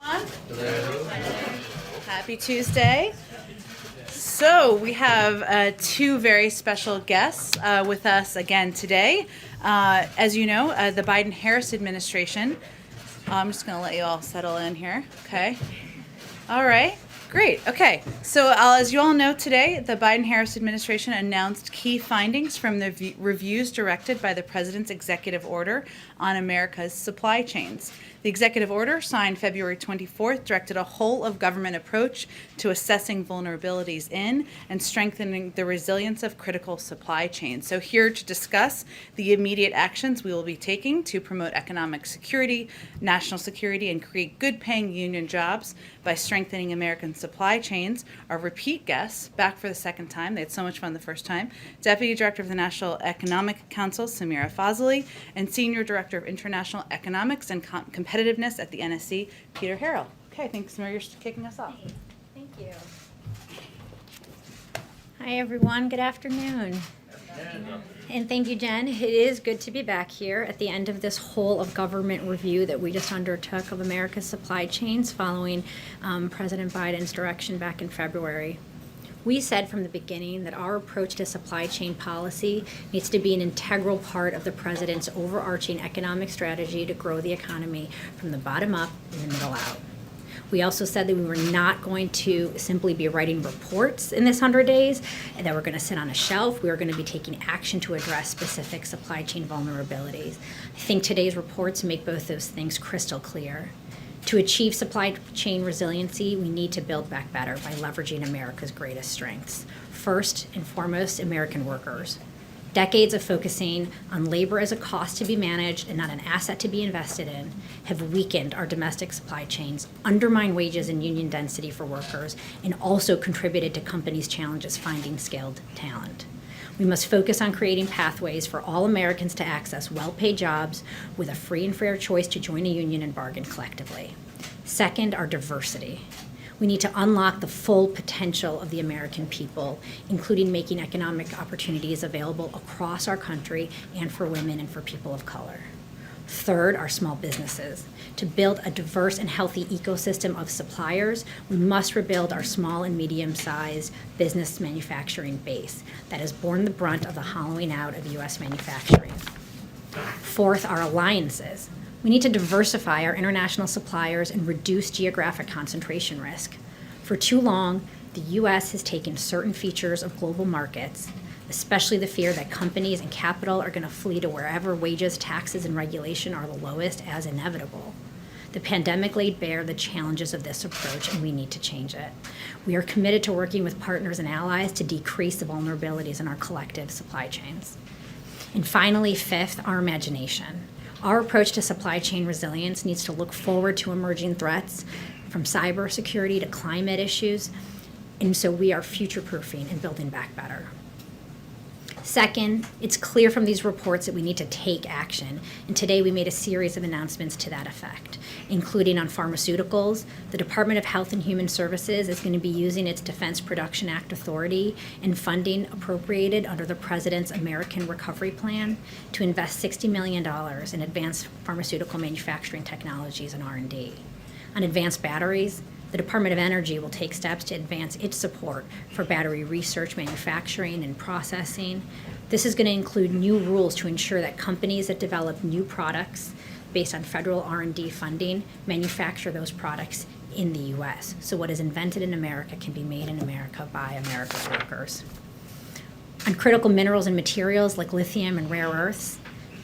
Hello. Happy Tuesday. So we have two very special guests with us again today. As you know, the Biden-Harris administration. I'm just going to let you all settle in here. Okay. All right. Great. Okay. So as you all know today, the Biden-Harris administration announced key findings from the reviews directed by the president's executive order on America's supply chains. The executive order, signed February 24th, directed a whole-of-government approach to assessing vulnerabilities in and strengthening the resilience of critical supply chains. So here to discuss the immediate actions we will be taking to promote economic security, national security, and create good-paying union jobs by strengthening American supply chains are repeat guests, back for the second time. They had so much fun the first time. Deputy Director of the National Economic Council, Samira Fazeli, and Senior Director of International Economics and Competitiveness at the NSC, Peter Harrell. Okay, thanks, Samira. You're kicking us off. Thank you. Hi, everyone. Good afternoon. And thank you, Jen. It is good to be back here at the end of this whole of government review that we just undertook of America's supply chains following President Biden's direction back in February. We said from the beginning that our approach to supply chain policy needs to be an integral part of the president's overarching economic strategy to grow the economy from the bottom up and the middle out. We also said that we were not going to simply be writing reports in this 100 days and that we're going to sit on a shelf. We were going to be taking action to address specific supply chain vulnerabilities. I think today's reports make both those things crystal clear. To achieve supply chain resiliency, we need to build back better by leveraging America's greatest strengths. First and foremost, American workers. Decades of focusing on labor as a cost to be managed and not an asset to be invested in have weakened our domestic supply chains, undermined wages and union density for workers, and also contributed to companies' challenges finding skilled talent. We must focus on creating pathways for all Americans to access well-paid jobs with a free and fair choice to join a union and bargain collectively. Second, our diversity. We need to unlock the full potential of the American people, including making economic opportunities available across our country and for women and for people of color. Third, our small businesses. To build a diverse and healthy ecosystem of suppliers, we must rebuild our small and medium-sized business manufacturing base that has borne the brunt of the hollowing out of U.S. manufacturing. Fourth, our alliances. We need to diversify our international suppliers and reduce geographic concentration risk. For too long, the U.S. has taken certain features of global markets, especially the fear that companies and capital are going to flee to wherever wages, taxes, and regulation are the lowest, as inevitable. The pandemic laid bare the challenges of this approach, and we need to change it. We are committed to working with partners and allies to decrease the vulnerabilities in our collective supply chains. And finally, fifth, our imagination. Our approach to supply chain resilience needs to look forward to emerging threats, from cybersecurity to climate issues, and so we are future-proofing and building back better. Second, it's clear from these reports that we need to take action, and today we made a series of announcements to that effect, including on pharmaceuticals. The Department of Health and Human Services is going to be using its Defense Production Act authority and funding appropriated under the President's American Recovery Plan to invest $60 million in advanced pharmaceutical manufacturing technologies and R&D. On advanced batteries, the Department of Energy will take steps to advance its support for battery research, manufacturing, and processing. This is going to include new rules to ensure that companies that develop new products based on federal R&D funding manufacture those products in the U.S. So what is invented in America can be made in America by America's workers. On critical minerals and materials like lithium and rare earths,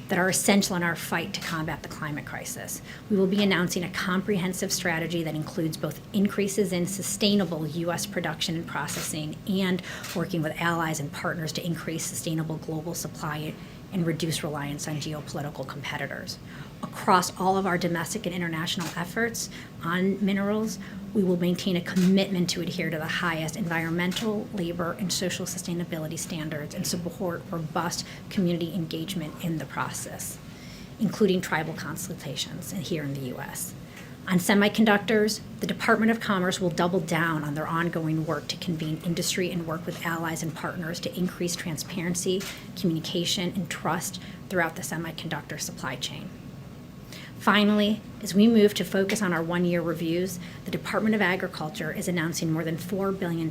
that are essential in our fight to combat the climate crisis. We will be announcing a comprehensive strategy that includes both increases in sustainable U.S. production and processing and working with allies and partners to increase sustainable global supply and reduce reliance on geopolitical competitors. Across all of our domestic and international efforts on minerals, we will maintain a commitment to adhere to the highest environmental, labor, and social sustainability standards and support robust community engagement in the process, including tribal consultations here in the U.S. On semiconductors, the Department of Commerce will double down on their ongoing work to convene industry and work with allies and partners to increase transparency, communication, and trust throughout the semiconductor supply chain. Finally, as we move to focus on our one-year reviews, the Department of Agriculture is announcing more than $4 billion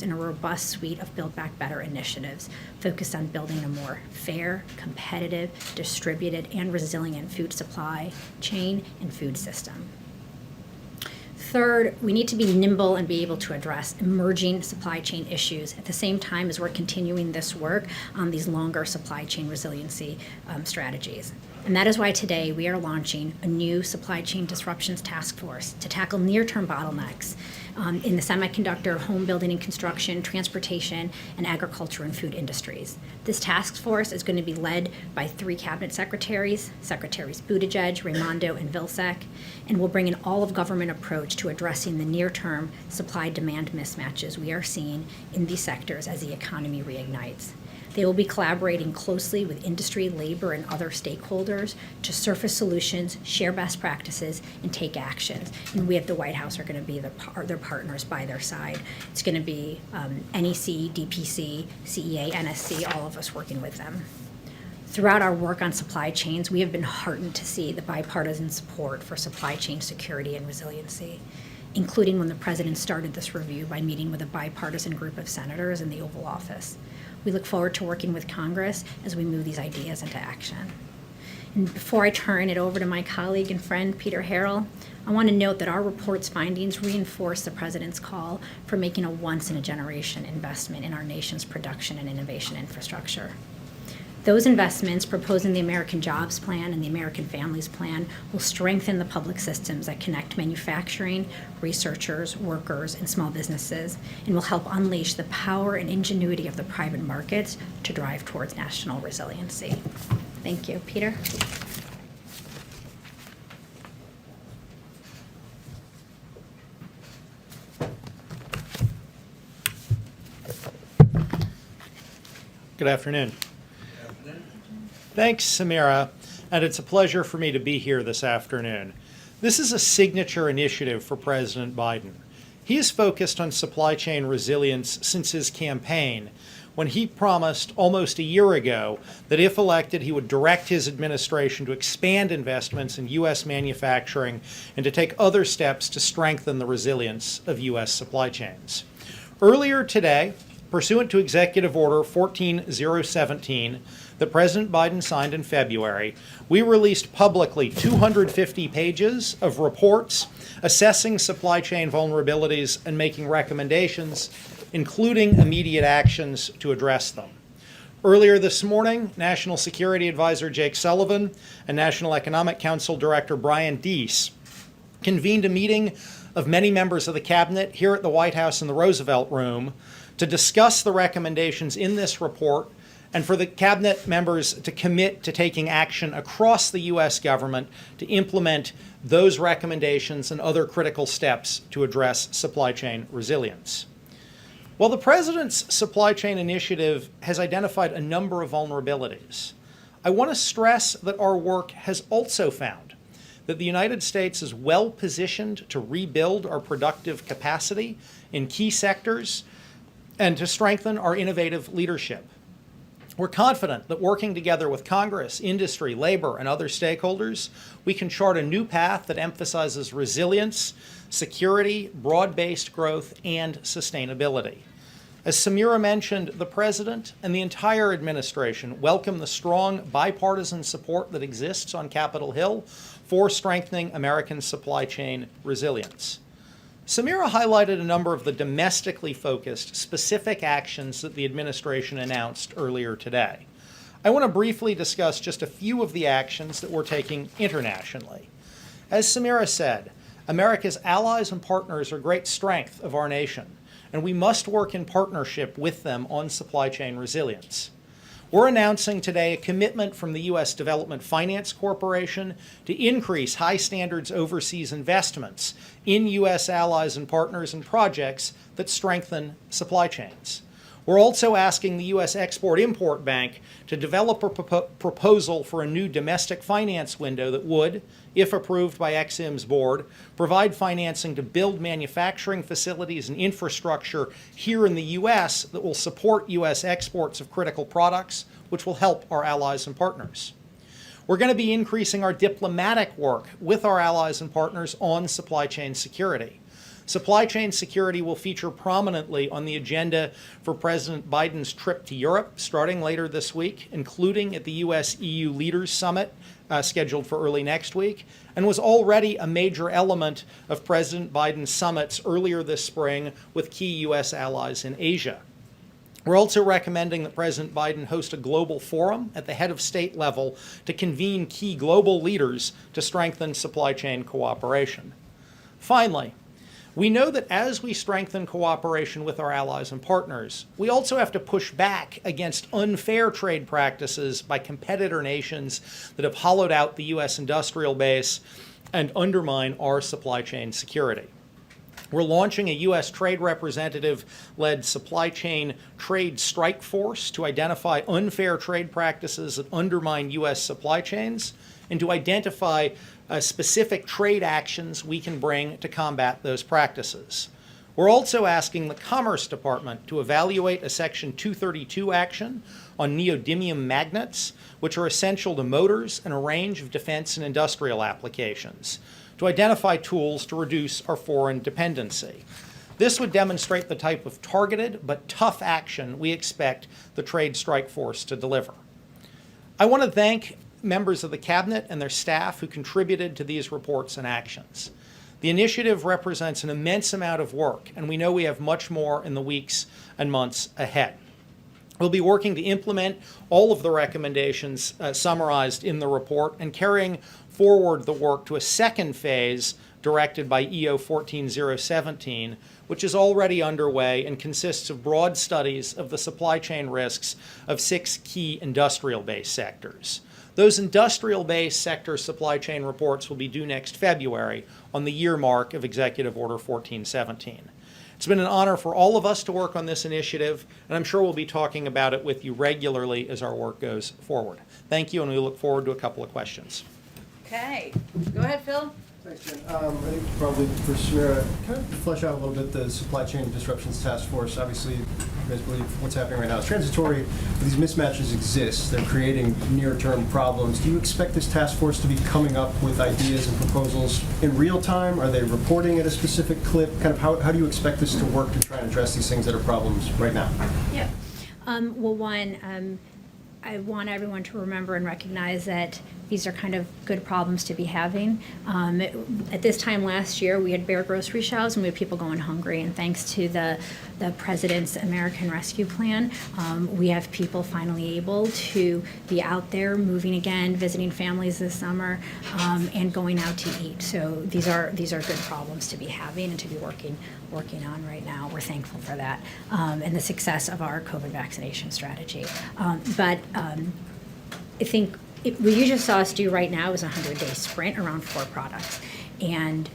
in a robust suite of Build Back Better initiatives focused on building a more fair, competitive, distributed, and resilient food supply chain and food system. Third, we need to be nimble and be able to address emerging supply chain issues at the same time as we're continuing this work on these longer supply chain resiliency strategies. And that is why today we are launching a new supply chain disruptions task force to tackle near-term bottlenecks in the semiconductor, home building and construction, transportation, and agriculture and food industries. This task force is going to be led by 3 cabinet secretaries, Secretaries Buttigieg, Raimondo, and Vilsack, and will bring an all-of-government approach to addressing the near-term supply-demand mismatches we are seeing in these sectors as the economy reignites. They will be collaborating closely with industry, labor, and other stakeholders to surface solutions, share best practices, and take actions. And we at the White House are going to be their partners by their side. It's going to be NEC, DPC, CEA, NSC, all of us working with them. Throughout our work on supply chains, we have been heartened to see the bipartisan support for supply chain security and resiliency, including when the President started this review by meeting with a bipartisan group of senators in the Oval Office. We look forward to working with Congress as we move these ideas into action. And before I turn it over to my colleague and friend, Peter Harrell, I want to note that our report's findings reinforce the President's call for making a once-in-a-generation investment in our nation's production and innovation infrastructure. Those investments proposed in the American Jobs Plan and the American Families Plan will strengthen the public systems that connect manufacturing, researchers, workers, and small businesses, and will help unleash the power and ingenuity of the private markets to drive towards national resiliency. Thank you. Peter? Good afternoon. Thanks, Samira, and it's a pleasure for me to be here this afternoon. This is a signature initiative for President Biden. He has focused on supply chain resilience since his campaign, when he promised almost a year ago that if elected, he would direct his administration to expand investments in U.S. manufacturing and to take other steps to strengthen the resilience of U.S. supply chains. Earlier today, pursuant to Executive Order 14017 that President Biden signed in February, we released publicly 250 pages of reports assessing supply chain vulnerabilities and making recommendations, including immediate actions to address them. Earlier this morning, National Security Advisor Jake Sullivan and National Economic Council Director Brian Deese convened a meeting of many members of the Cabinet here at the White House in the Roosevelt Room to discuss the recommendations in this report and for the Cabinet members to commit to taking action across the U.S. government to implement those recommendations and other critical steps to address supply chain resilience. While the President's supply chain initiative has identified a number of vulnerabilities, I want to stress that our work has also found that the United States is well positioned to rebuild our productive capacity in key sectors and to strengthen our innovative leadership. We're confident that working together with Congress, industry, labor, and other stakeholders, we can chart a new path that emphasizes resilience, security, broad-based growth, and sustainability. As Samira mentioned, the President and the entire administration welcome the strong bipartisan support that exists on Capitol Hill for strengthening American supply chain resilience. Samira highlighted a number of the domestically focused specific actions that the administration announced earlier today. I want to briefly discuss just a few of the actions that we're taking internationally. As Samira said, America's allies and partners are great strength of our nation, and we must work in partnership with them on supply chain resilience. We're announcing today a commitment from the U.S. Development Finance Corporation to increase high standards overseas investments in U.S. allies and partners and projects that strengthen supply chains. We're also asking the U.S. Export-Import Bank to develop a proposal for a new domestic finance window that would, if approved by Ex-Im's board, provide financing to build manufacturing facilities and infrastructure here in the U.S. that will support U.S. exports of critical products, which will help our allies and partners. We're going to be increasing our diplomatic work with our allies and partners on supply chain security. Supply chain security will feature prominently on the agenda for President Biden's trip to Europe starting later this week, including at the U.S.-EU Leaders Summit scheduled for early next week, and was already a major element of President Biden's summits earlier this spring with key U.S. allies in Asia. We're also recommending that President Biden host a global forum at the head of state level to convene key global leaders to strengthen supply chain cooperation. Finally, we know that as we strengthen cooperation with our allies and partners, we also have to push back against unfair trade practices by competitor nations that have hollowed out the U.S. industrial base and undermine our supply chain security. We're launching a U.S. trade representative-led supply chain trade strike force to identify unfair trade practices that undermine U.S. supply chains and to identify specific trade actions we can bring to combat those practices. We're also asking the Commerce Department to evaluate a Section 232 action on neodymium magnets, which are essential to motors and a range of defense and industrial applications, to identify tools to reduce our foreign dependency. This would demonstrate the type of targeted but tough action we expect the Trade Strike Force to deliver. I want to thank members of the Cabinet and their staff who contributed to these reports and actions. The initiative represents an immense amount of work, and we know we have much more in the weeks and months ahead. We'll be working to implement all of the recommendations summarized in the report and carrying forward the work to a second phase directed by EO 14017, which is already underway and consists of broad studies of the supply chain risks of 6 key industrial-based sectors. Those industrial-based sector supply chain reports will be due next February on the year mark of Executive Order 1417. It's been an honor for all of us to work on this initiative, and I'm sure we'll be talking about it with you regularly as our work goes forward. Thank you, and we look forward to a couple of questions. Okay, go ahead, Phil. Thanks, Jen. I think probably for Samira, kind of flesh out a little bit the Supply Chain Disruptions Task Force. Obviously, you guys believe what's happening right now is transitory, but these mismatches exist. They're creating near-term problems. Do you expect this task force to be coming up with ideas and proposals in real time? Are they reporting at a specific clip? Kind of how do you expect this to work to try and address these things that are problems right now? Yeah. Well, one, I want everyone to remember and recognize that these are kind of good problems to be having. At this time last year, we had bare grocery shelves and we had people going hungry. And thanks to the President's American Rescue Plan, we have people finally able to be out there moving again, visiting families this summer, and going out to eat. So these are good problems to be having and to be working on right now. We're thankful for that, and the success of our COVID vaccination strategy. But I think what you just saw us do right now is a 100-day sprint around 4 products. And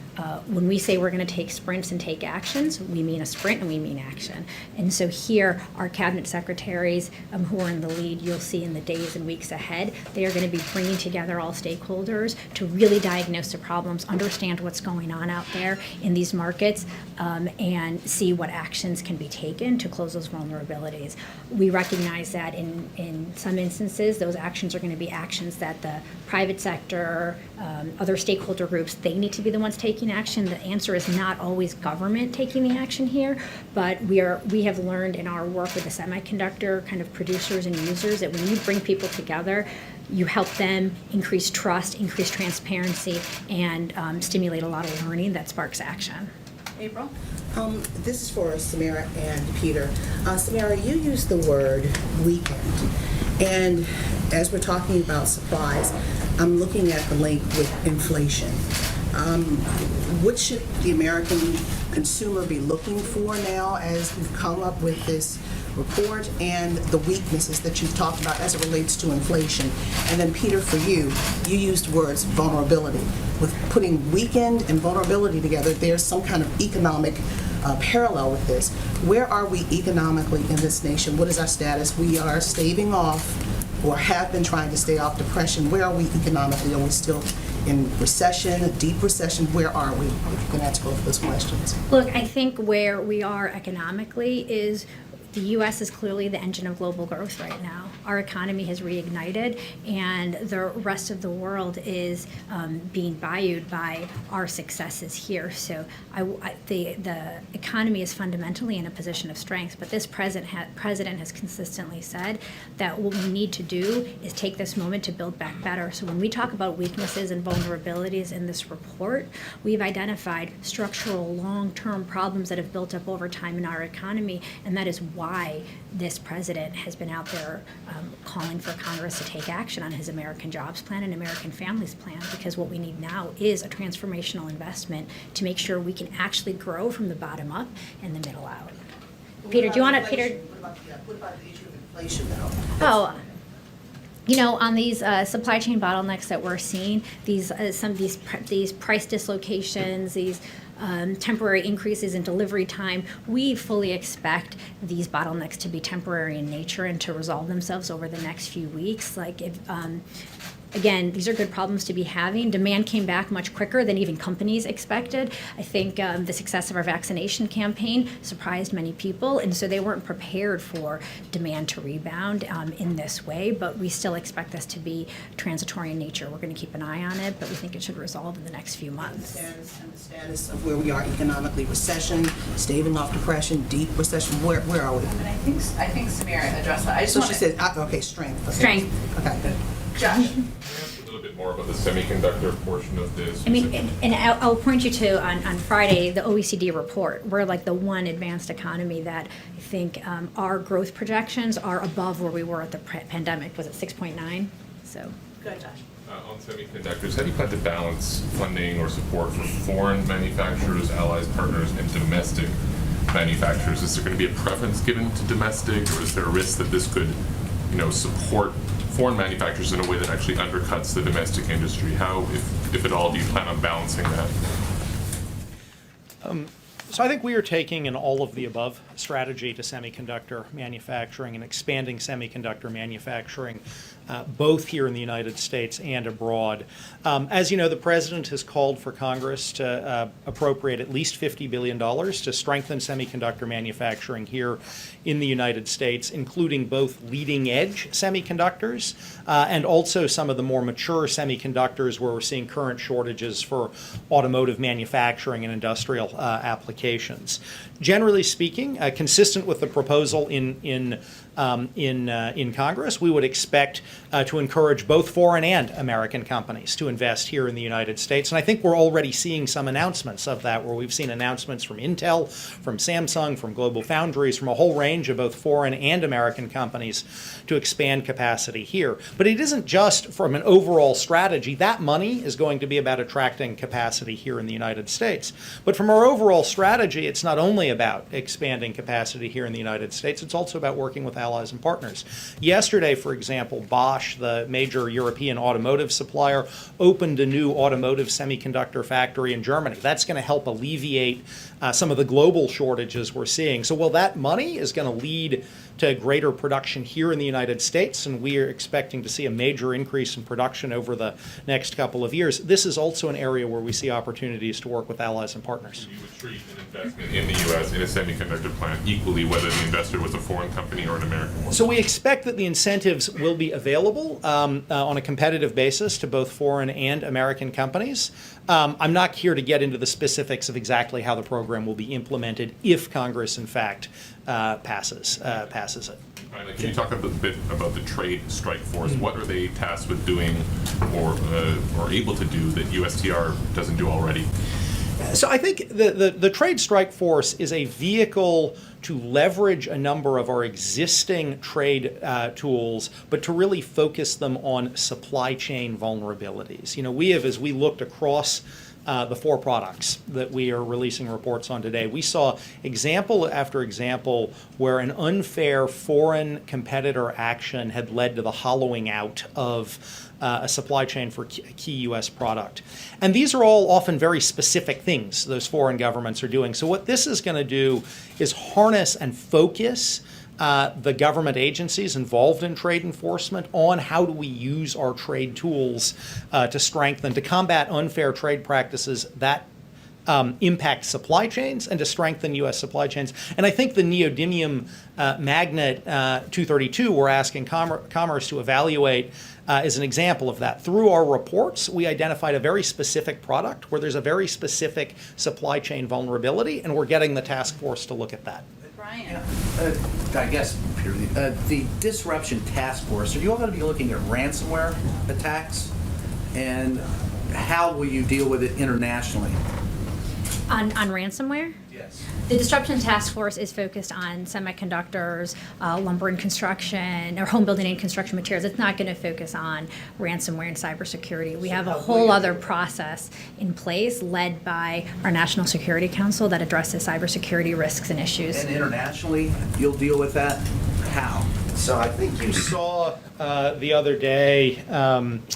when we say we're going to take sprints and take actions, we mean a sprint and we mean action. And so here, our cabinet secretaries who are in the lead, you'll see in the days and weeks ahead, they are going to be bringing together all stakeholders to really diagnose the problems, understand what's going on out there in these markets, and see what actions can be taken to close those vulnerabilities. We recognize that in some instances, those actions are going to be actions that the private sector, other stakeholder groups, they need to be the ones taking action. The answer is not always government taking the action here, but we have learned in our work with the semiconductor kind of producers and users that when you bring people together, you help them increase trust, increase transparency, and stimulate a lot of learning that sparks action. April? This is for Samira and Peter. Samira, you used the word weekend. And as we're talking about supplies, I'm looking at the link with inflation. What should the American consumer be looking for now as we've come up with this report and the weaknesses that you've talked about as it relates to inflation? And then Peter, for you used words vulnerability. With putting weekend and vulnerability together, there's some kind of economic parallel with this. Where are we economically in this nation? What is our status? We are staving off or have been trying to stay off depression. Where are we economically? Are we still in recession, a deep recession? Where are we? If you can answer both of those questions. Look, I think where we are economically is the U.S. is clearly the engine of global growth right now. Our economy has reignited, and the rest of the world is being buoyed by our successes here. So the economy is fundamentally in a position of strength, but this president has consistently said that what we need to do is take this moment to build back better. So when we talk about weaknesses and vulnerabilities in this report, we've identified structural long-term problems that have built up over time in our economy, and that is why this president has been out there calling for Congress to take action on his American Jobs Plan and American Families Plan, because what we need now is a transformational investment to make sure we can actually grow from the bottom up and the middle out. Peter, do you want to, Peter? What about the issue of inflation now? Oh, you know, on these supply chain bottlenecks that we're seeing, some of these price dislocations, these temporary increases in delivery time, we fully expect these bottlenecks to be temporary in nature and to resolve themselves over the next few weeks. Like if again, these are good problems to be having. Demand came back much quicker than even companies expected. I think the success of our vaccination campaign surprised many people, and so they weren't prepared for demand to rebound in this way, but we still expect this to be transitory in nature. We're going to keep an eye on it, but we think it should resolve in the next few months. And the status of where we are economically, recession, staving off depression, deep recession, where are we? And I think Samira addressed that. I just So want she to. said, okay, strength. Okay. Strength. Okay, good. Josh. A little bit more about the semiconductor portion of this. I mean, and I'll point you to on Friday the OECD report. We're like the one advanced economy that I think our growth projections are above where we were at the pandemic. Was it 6.9? So. Good, Josh. On semiconductors, how do you plan to balance funding or support for foreign manufacturers, allies, partners, and domestic manufacturers? Is there going to be a preference given to domestic, or is there a risk that this could, support foreign manufacturers in a way that actually undercuts the domestic industry? How, if at all, do you plan on balancing that? So I think we are taking an all-of-the-above strategy to semiconductor manufacturing and expanding semiconductor manufacturing, both here in the United States and abroad. As you know, the President has called for Congress to appropriate at least $50 billion to strengthen semiconductor manufacturing here in the United States, including both leading-edge semiconductors and also some of the more mature semiconductors where we're seeing current shortages for automotive manufacturing and industrial applications. Generally speaking, consistent with the proposal in Congress, we would expect to encourage both foreign and American companies to invest here in the United States. And I think we're already seeing some announcements of that, where we've seen announcements from Intel, from Samsung, from Global Foundries, from a whole range of both foreign and American companies to expand capacity here. But it isn't just from an overall strategy. That money is going to be about attracting capacity here in the United States. But from our overall strategy, it's not only about expanding capacity here in the United States, it's also about working with allies and partners. Yesterday, for example, Bosch, the major European automotive supplier, opened a new automotive semiconductor factory in Germany. That's going to help alleviate some of the global shortages we're seeing. So while that money is going to lead to greater production here in the United States, and we are expecting to see a major increase in production over the next couple of years, this is also an area where we see opportunities to work with allies and partners. You would treat an investment in the U.S. in a semiconductor plant equally, whether the investor was a foreign company or an American one? So we expect that the incentives will be available on a competitive basis to both foreign and American companies. I'm not here to get into the specifics of exactly how the program will be implemented if Congress, in fact, passes it. Finally, can you talk a bit about the trade strike force? What are they tasked with doing or able to do that USTR doesn't do already? So I think the Trade Strike Force is a vehicle to leverage a number of our existing trade tools, but to really focus them on supply chain vulnerabilities. We have, as we looked across the 4 products that we are releasing reports on today, we saw example after example where an unfair foreign competitor action had led to the hollowing out of a supply chain for a key U.S. product. And these are all often very specific things those foreign governments are doing. So what this is going to do is harness and focus the government agencies involved in trade enforcement on how do we use our trade tools to strengthen, to combat unfair trade practices that impact supply chains and to strengthen U.S. supply chains. And I think the neodymium magnet 232 we're asking Commerce to evaluate is an example of that. Through our reports, we identified a very specific product where there's a very specific supply chain vulnerability, and we're getting the task force to look at that. Brian. I guess, Peter, the Disruption Task Force, are you all going to be looking at ransomware attacks? And how will you deal with it internationally? On ransomware? Yes. The Disruption Task Force is focused on semiconductors, lumber and construction, or home building and construction materials. It's not going to focus on ransomware and cybersecurity. We have a whole other process in place led by our National Security Council that addresses cybersecurity risks and issues. And internationally, you'll deal with that? How? So I think you saw the other day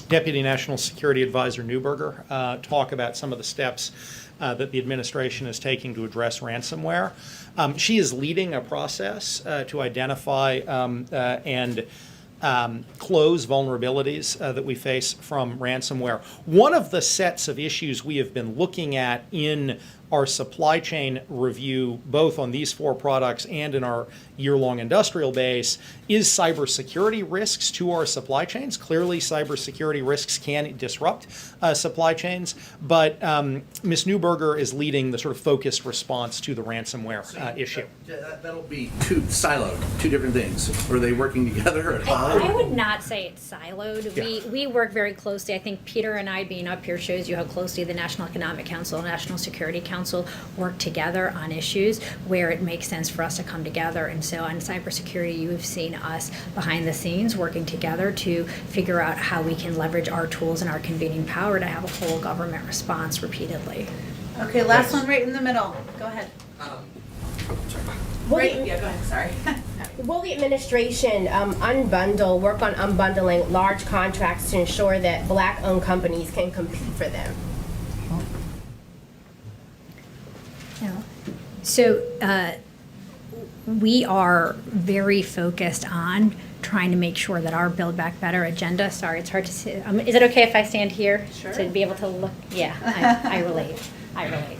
Deputy National Security Advisor Neuberger talk about some of the steps that the administration is taking to address ransomware. She is leading a process to identify and close vulnerabilities that we face from ransomware. One of the sets of issues we have been looking at in our supply chain review, both on these 4 products and in our year-long industrial base, is cybersecurity risks to our supply chains. Clearly, cybersecurity risks can disrupt supply chains, but Ms. Neuberger is leading the sort of focused response to the ransomware issue. That'll be two different things. Are they working together? I would not say it's siloed. Yeah. We work very closely. I think Peter and I being up here shows you how closely the National Economic Council and National Security Council work together on issues where it makes sense for us to come together. And so on cybersecurity, you have seen us behind the scenes working together to figure out how we can leverage our tools and our convening power to have a whole government response repeatedly. Okay, last one right in the middle. Go ahead. Will Right, the, yeah, go ahead, sorry. will the administration work on unbundling large contracts to ensure that Black-owned companies can compete for them? No. So we are very focused on trying to make sure that our Build Back Better agenda, sorry, it's hard to see. Is it okay if I stand here? Sure. To be able to look? Yeah, I relate. I relate.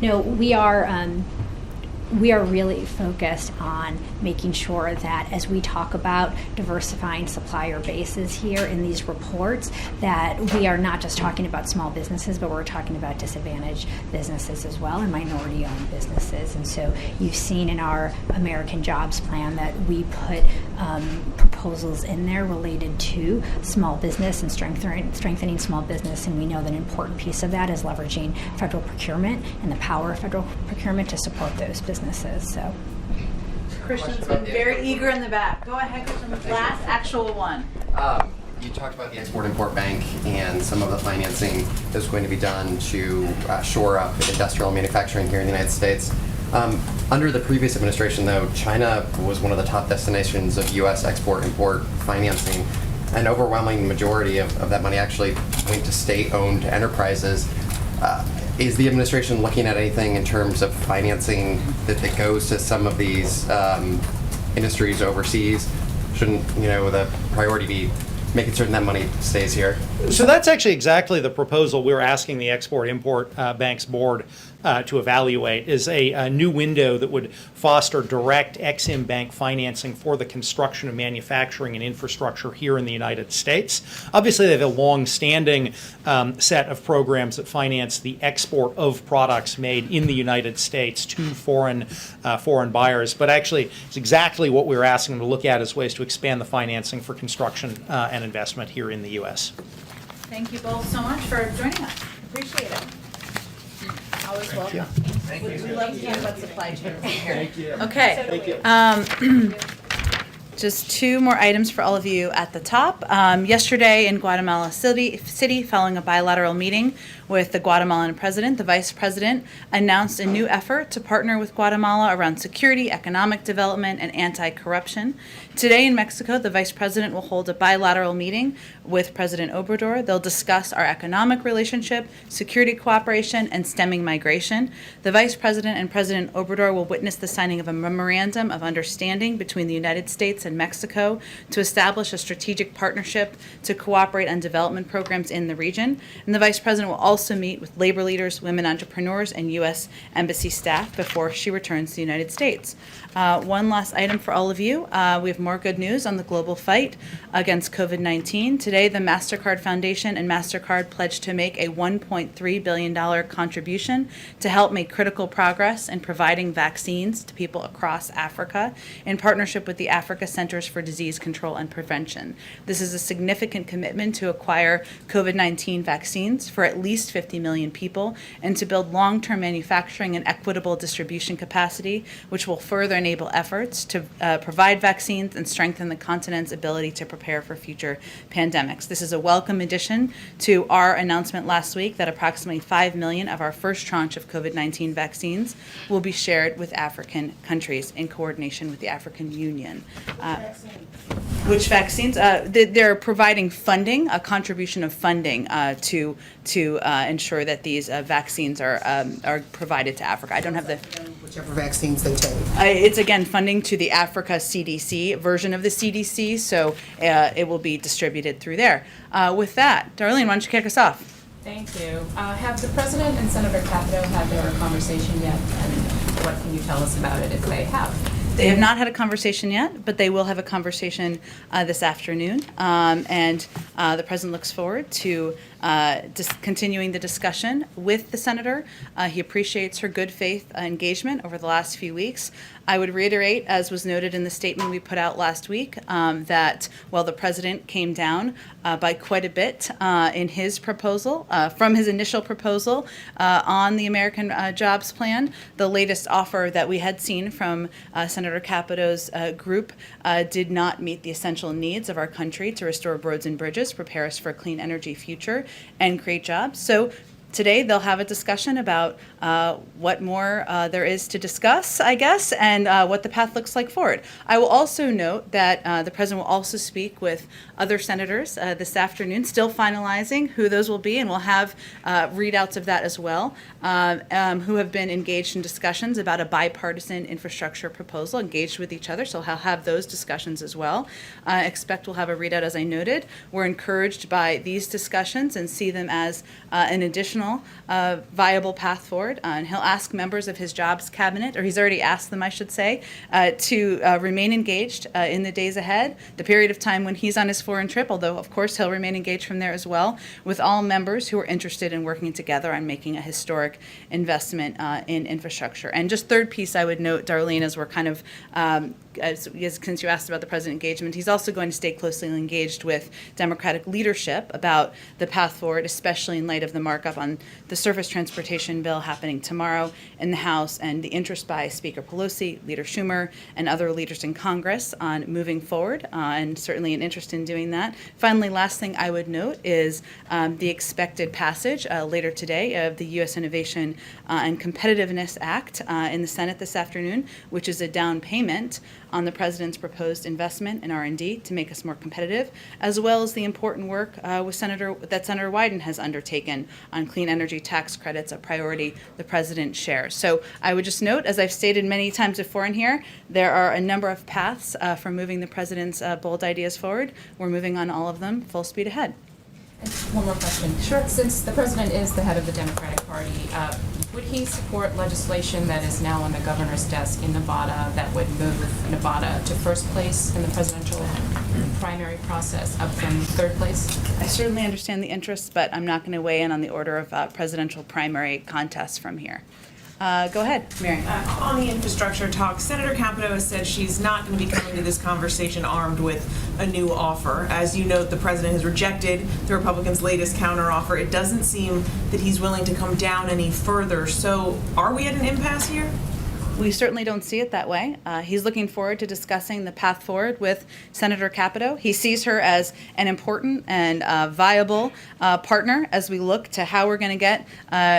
No, we are really focused on making sure that as we talk about diversifying supplier bases here in these reports, that we are not just talking about small businesses, but we're talking about disadvantaged businesses as well and minority-owned businesses. And so you've seen in our American Jobs Plan that we put proposals in there related to small business and strengthening small business. And we know that an important piece of that is leveraging federal procurement and the power of federal procurement to support those businesses. So, Christian's been very eager in the back. Go ahead, Christian, last actual one. You talked about the Export-Import Bank and some of the financing that's going to be done to shore up industrial manufacturing here in the United States. Under the previous administration, though, China was one of the top destinations of U.S. export-import financing. An overwhelming majority of that money actually went to state-owned enterprises. Is the administration looking at anything in terms of financing that goes to some of these industries overseas? Shouldn't the priority be making certain that money stays here? So that's actually exactly the proposal we're asking the Export-Import Bank's board to evaluate, is a new window that would foster direct Ex-Im Bank financing for the construction of manufacturing and infrastructure here in the United States. Obviously, they have a long-standing set of programs that finance the export of products made in the United States to foreign buyers. But actually, it's exactly what we're asking them to look at as ways to expand the financing for construction and investment here in the U.S. Thank you both so much for joining us. Appreciate it. Always welcome. Thank you. We love to talk about supply chains here. Thank you. Okay. Just 2 more items for all of you at the top. Yesterday in Guatemala City, following a bilateral meeting with the Guatemalan president, the vice president announced a new effort to partner with Guatemala around security, economic development, and anti-corruption. Today in Mexico, the vice president will hold a bilateral meeting with President Obrador. They'll discuss our economic relationship, security cooperation, and stemming migration. The vice president and President Obrador will witness the signing of a memorandum of understanding between the United States and and Mexico to establish a strategic partnership to cooperate on development programs in the region. And the Vice President will also meet with labor leaders, women entrepreneurs, and U.S. Embassy staff before she returns to the United States. One last item for all of you. We have more good news on the global fight against COVID-19. Today, the MasterCard Foundation and MasterCard pledged to make a $1.3 billion contribution to help make critical progress in providing vaccines to people across Africa in partnership with the Africa Centers for Disease Control and Prevention. This is a significant commitment to acquire COVID-19 vaccines for at least 50 million people and to build long-term manufacturing and equitable distribution capacity, which will further enable efforts to provide vaccines and strengthen the continent's ability to prepare for future pandemics. This is a welcome addition to our announcement last week that approximately 5 million of our first tranche of COVID-19 vaccines will be shared with African countries in coordination with the African Union. Which vaccines? They're providing funding, a contribution of funding to ensure that these vaccines are provided to Africa. I don't have the Whichever vaccines they take. it's again funding to the Africa CDC version of the CDC, so it will be distributed through there. With that, Darlene, why don't you kick us off? Thank you. Have the President and Senator Capito had their conversation yet? And what can you tell us about it if they have? They have not had a conversation yet, but they will have a conversation this afternoon. And the President looks forward to continuing the discussion with the Senator. He appreciates her good faith engagement over the last few weeks. I would reiterate, as was noted in the statement we put out last week, that while the President came down by quite a bit in his proposal, from his initial proposal on the American Jobs Plan, the latest offer that we had seen from Senator Capito's group did not meet the essential needs of our country to restore roads and bridges, prepare us for a clean energy future, and create jobs. So today they'll have a discussion about what more there is to discuss, I guess, and what the path looks like forward. I will also note that the President will also speak with other senators this afternoon, still finalizing who those will be, and we'll have readouts of that as well, who have been engaged in discussions about a bipartisan infrastructure proposal, engaged with each other, so he'll have those discussions as well. Expect we'll have a readout, as I noted. We're encouraged by these discussions and see them as an additional viable path forward. And he'll ask members of his jobs cabinet, or he's already asked them, I should say, to remain engaged in the days ahead, the period of time when he's on his foreign trip, although, of course, he'll remain engaged from there as well, with all members who are interested in working together on making a historic investment in infrastructure. And just third piece I would note, Darlene, as we're kind of since you asked about the President engagement, he's also going to stay closely engaged with Democratic leadership about the path forward, especially in light of the markup on the surface transportation bill happening tomorrow in the House and the interest by Speaker Pelosi, Leader Schumer, and other leaders in Congress on moving forward, and certainly an interest in doing that. Finally, last thing I would note is the expected passage later today of the U.S. Innovation and Competitiveness Act in the Senate this afternoon, which is a down payment on the President's proposed investment in R&D to make us more competitive, as well as the important work that Senator Wyden has undertaken on clean energy tax credits, a priority the President shares. So I would just note, as I've stated many times before in here, there are a number of paths for moving the President's bold ideas forward. We're moving on all of them full speed ahead. One more question. Sure. Since the President is the head of the Democratic Party, would he support legislation that is now on the governor's desk in Nevada that would move Nevada to first place in the presidential primary process, up from third place? I certainly understand the interests, but I'm not going to weigh in on the order of presidential primary contests from here. Go ahead, Mary. On the infrastructure talk, Senator Capito has said she's not going to be coming to this conversation armed with a new offer. As you note, the President has rejected the Republicans' latest counteroffer. It doesn't seem that he's willing to come down any further. So are we at an impasse here? We certainly don't see it that way. He's looking forward to discussing the path forward with Senator Capito. He sees her as an important and viable partner as we look to how we're going to get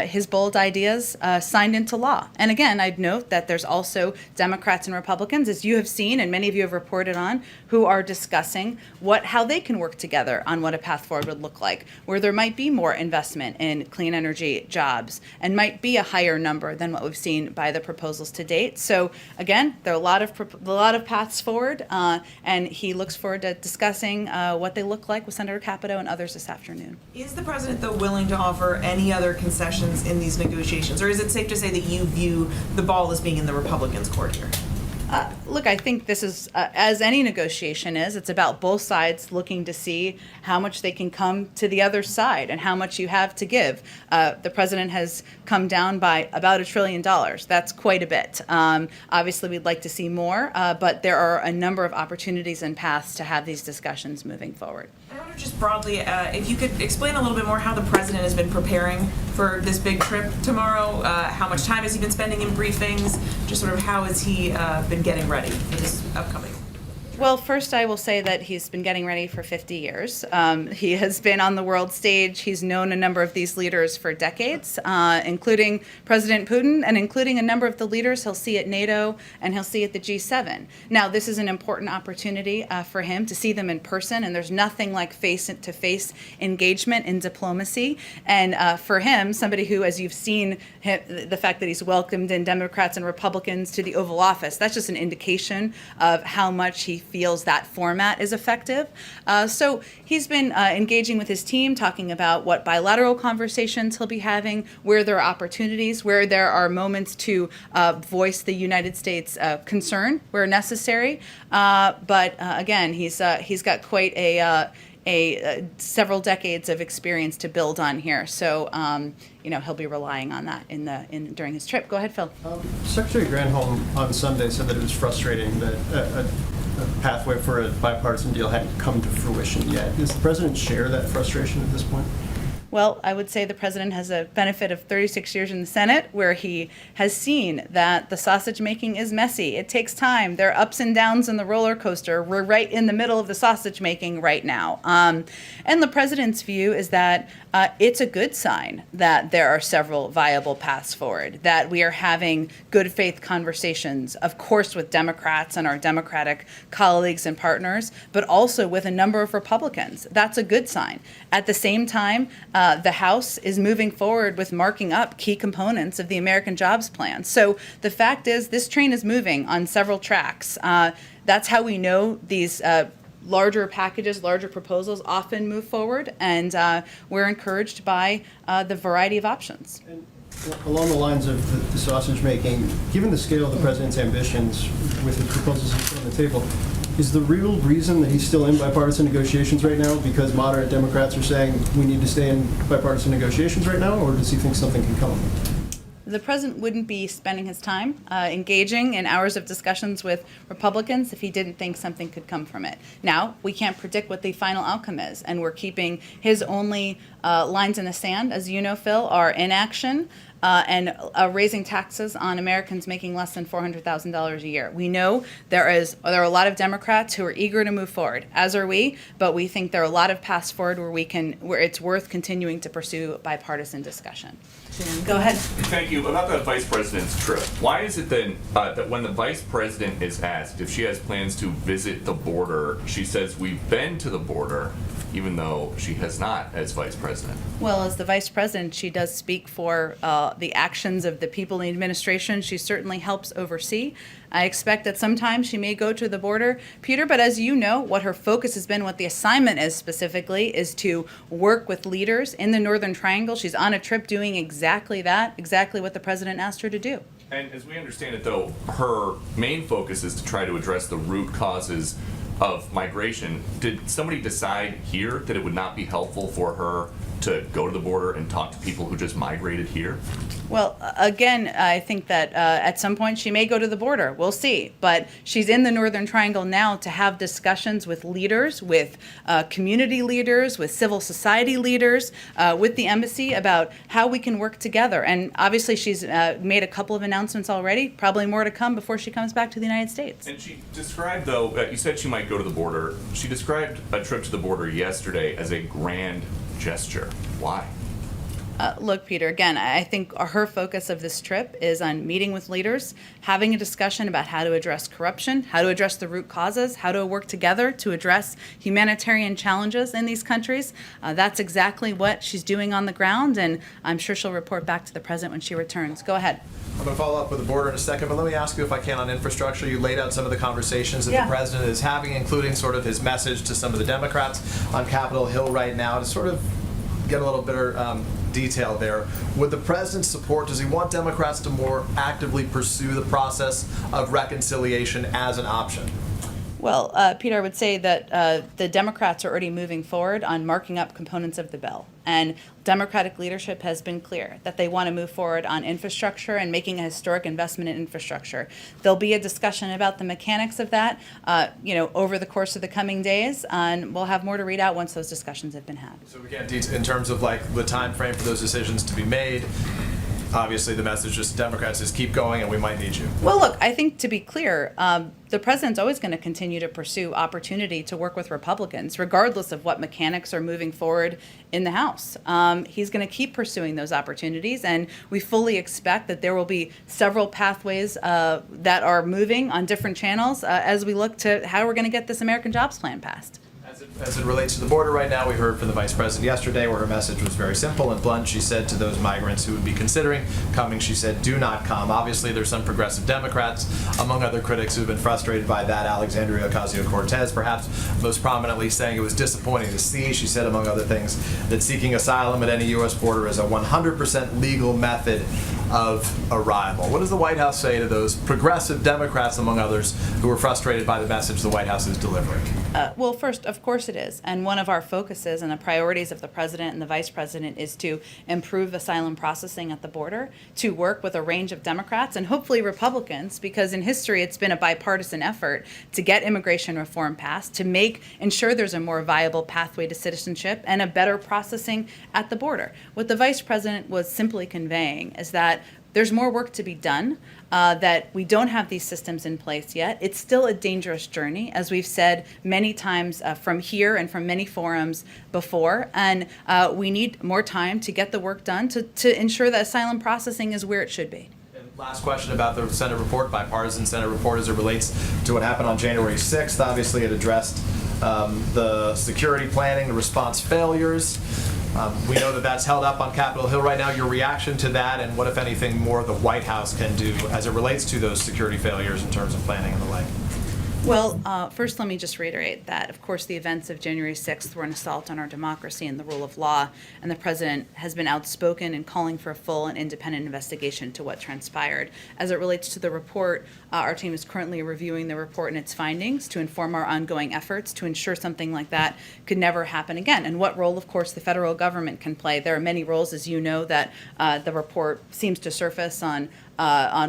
his bold ideas signed into law. And again, I'd note that there's also Democrats and Republicans, as you have seen and many of you have reported on, who are discussing how they can work together on what a path forward would look like, where there might be more investment in clean energy jobs and might be a higher number than what we've seen by the proposals to date. date. So again, there are a lot of paths forward, and he looks forward to discussing what they look like with Senator Capito and others this afternoon. Is the president, though, willing to offer any other concessions in these negotiations, or is it safe to say that you view the ball as being in the Republicans' court here? Look, I think this is, as any negotiation is, it's about both sides looking to see how much they can come to the other side and how much you have to give. The president has come down by about $1 trillion. That's quite a bit. Obviously, we'd like to see more, but there are a number of opportunities and paths to have these discussions moving forward. I wonder just broadly, if you could explain a little bit more how the president has been preparing for this big trip tomorrow. How much time has he been spending in briefings? Just sort of how has he been getting ready for this upcoming? Well, first I will say that he's been getting ready for 50 years. He has been on the world stage. He's known a number of these leaders for decades, including President Putin and including a number of the leaders he'll see at NATO and he'll see at the G7. Now, this is an important opportunity for him to see them in person, and there's nothing like face-to-face engagement in diplomacy. And for him, somebody who, as you've seen, the fact that he's welcomed in Democrats and Republicans to the Oval Office, that's just an indication of how much he feels that format is effective. So he's been engaging with his team, talking about what bilateral conversations he'll be having, where there are opportunities, where there are moments to voice the United States concern where necessary. But again, he's got quite a several decades of experience to build on here. So he'll be relying on that during his trip. Go ahead, Phil. Secretary Granholm on Sunday said that it was frustrating that a pathway for a bipartisan deal hadn't come to fruition yet. Does the president share that frustration at this point? Well, I would say the president has a benefit of 36 years in the Senate, where he has seen that the sausage making is messy. It takes time. There are ups and downs in the roller coaster. We're right in the middle of the sausage making right now. And the president's view is that it's a good sign that there are several viable paths forward, that we are having good faith conversations, of course, with Democrats and our Democratic colleagues and partners, but also with a number of Republicans. That's a good sign. At the same time, the House is moving forward with marking up key components of the American Jobs Plan. So the fact is, this train is moving on several tracks. That's how we know these larger packages, larger proposals often move forward, and we're encouraged by the variety of options. And along the lines of the sausage making, given the scale of the president's ambitions with the proposals he's put on the table, is the real reason that he's still in bipartisan negotiations right now because moderate Democrats are saying we need to stay in bipartisan negotiations right now, or does he think something can come of it? The president wouldn't be spending his time engaging in hours of discussions with Republicans if he didn't think something could come from it. Now, we can't predict what the final outcome is, and we're keeping his only lines in the sand, as you know, Phil, are inaction and raising taxes on Americans making less than $400,000 a year. We know there are a lot of Democrats who are eager to move forward, as are we, but we think there are a lot of paths forward where it's worth continuing to pursue bipartisan discussion. Go ahead. Thank you. About the vice president's trip, why is it then that when the vice president is asked if she has plans to visit the border, she says we've been to the border, even though she has not as vice president? Well, as the vice president, she does speak for the actions of the people in the administration. She certainly helps oversee. I expect that sometimes she may go to the border, Peter, but as you know, what her focus has been, what the assignment is specifically, is to work with leaders in the Northern Triangle. She's on a trip doing exactly that, exactly what the president asked her to do. And as we understand it, though, her main focus is to try to address the root causes of migration. Did somebody decide here that it would not be helpful for her to go to the border and talk to people who just migrated here? Well, again, I think that at some point she may go to the border. We'll see. But she's in the Northern Triangle now to have discussions with leaders, with community leaders, with civil society leaders, with the embassy about how we can work together. And obviously she's made a couple of announcements already, probably more to come before she comes back to the United States. And she described, though, you said she might go to the border. She described a trip to the border yesterday as a grand gesture. Why? Look, Peter, again, I think her focus of this trip is on meeting with leaders, having a discussion about how to address corruption, how to address the root causes, how to work together to address humanitarian challenges in these countries. That's exactly what she's doing on the ground, and I'm sure she'll report back to the president when she returns. Go ahead. I'm going to follow up with the border in a second, but let me ask you, if I can, on infrastructure. You laid out some of the conversations that Yeah. the president is having, including sort of his message to some of the Democrats on Capitol Hill right now, to sort of get a little bit detail there. Would the president support, does he want Democrats to more actively pursue the process of reconciliation as an option? Well, Peter, I would say that the Democrats are already moving forward on marking up components of the bill. And Democratic leadership has been clear that they want to move forward on infrastructure and making a historic investment in infrastructure. There'll be a discussion about the mechanics of that, over the course of the coming days, and we'll have more to read out once those discussions have been had. So we can't, in terms of like the time frame for those decisions to be made, obviously the message to Democrats is keep going and we might need you. Well, look, I think to be clear, the president's always going to continue to pursue opportunity to work with Republicans, regardless of what mechanics are moving forward in the House. He's going to keep pursuing those opportunities, and we fully expect that there will be several pathways that are moving on different channels as we look to how we're going to get this American Jobs Plan passed. As it relates to the border right now, we heard from the Vice President yesterday where her message was very simple and blunt. She said to those migrants who would be considering coming, she said, do not come. Obviously, there's some progressive Democrats, among other critics, who've been frustrated by that. Alexandria Ocasio-Cortez, perhaps most prominently, saying it was disappointing to see. She said, among other things, that seeking asylum at any U.S. border is a 100% legal method of arrival. What does the White House say to those progressive Democrats, among others, who are frustrated by the message the White House is delivering? Well, first, of course it is. And one of our focuses and the priorities of the president and the vice president is to improve asylum processing at the border, to work with a range of Democrats and hopefully Republicans, because in history it's been a bipartisan effort to get immigration reform passed, to ensure there's a more viable pathway to citizenship and a better processing at the border. What the vice president was simply conveying is that there's more work to be done, that we don't have these systems in place yet. It's still a dangerous journey, as we've said many times from here and from many forums before, and we need more time to get the work done to ensure that asylum processing is where it should be. And last question about the Senate report, bipartisan Senate report, as it relates to what happened on January 6th. Obviously, it addressed the security planning, the response failures. We know that that's held up on Capitol Hill right now. Your reaction to that, and what, if anything, more the White House can do as it relates to those security failures in terms of planning and the like? Well, first let me just reiterate that, of course, the events of January 6th were an assault on our democracy and the rule of law, and the president has been outspoken in calling for a full and independent investigation to what transpired. As it relates to the report, our team is currently reviewing the report and its findings to inform our ongoing efforts to ensure something like that could never happen again, and what role, of course, the federal government can play. There are many roles, as you know, that the report seems to surface on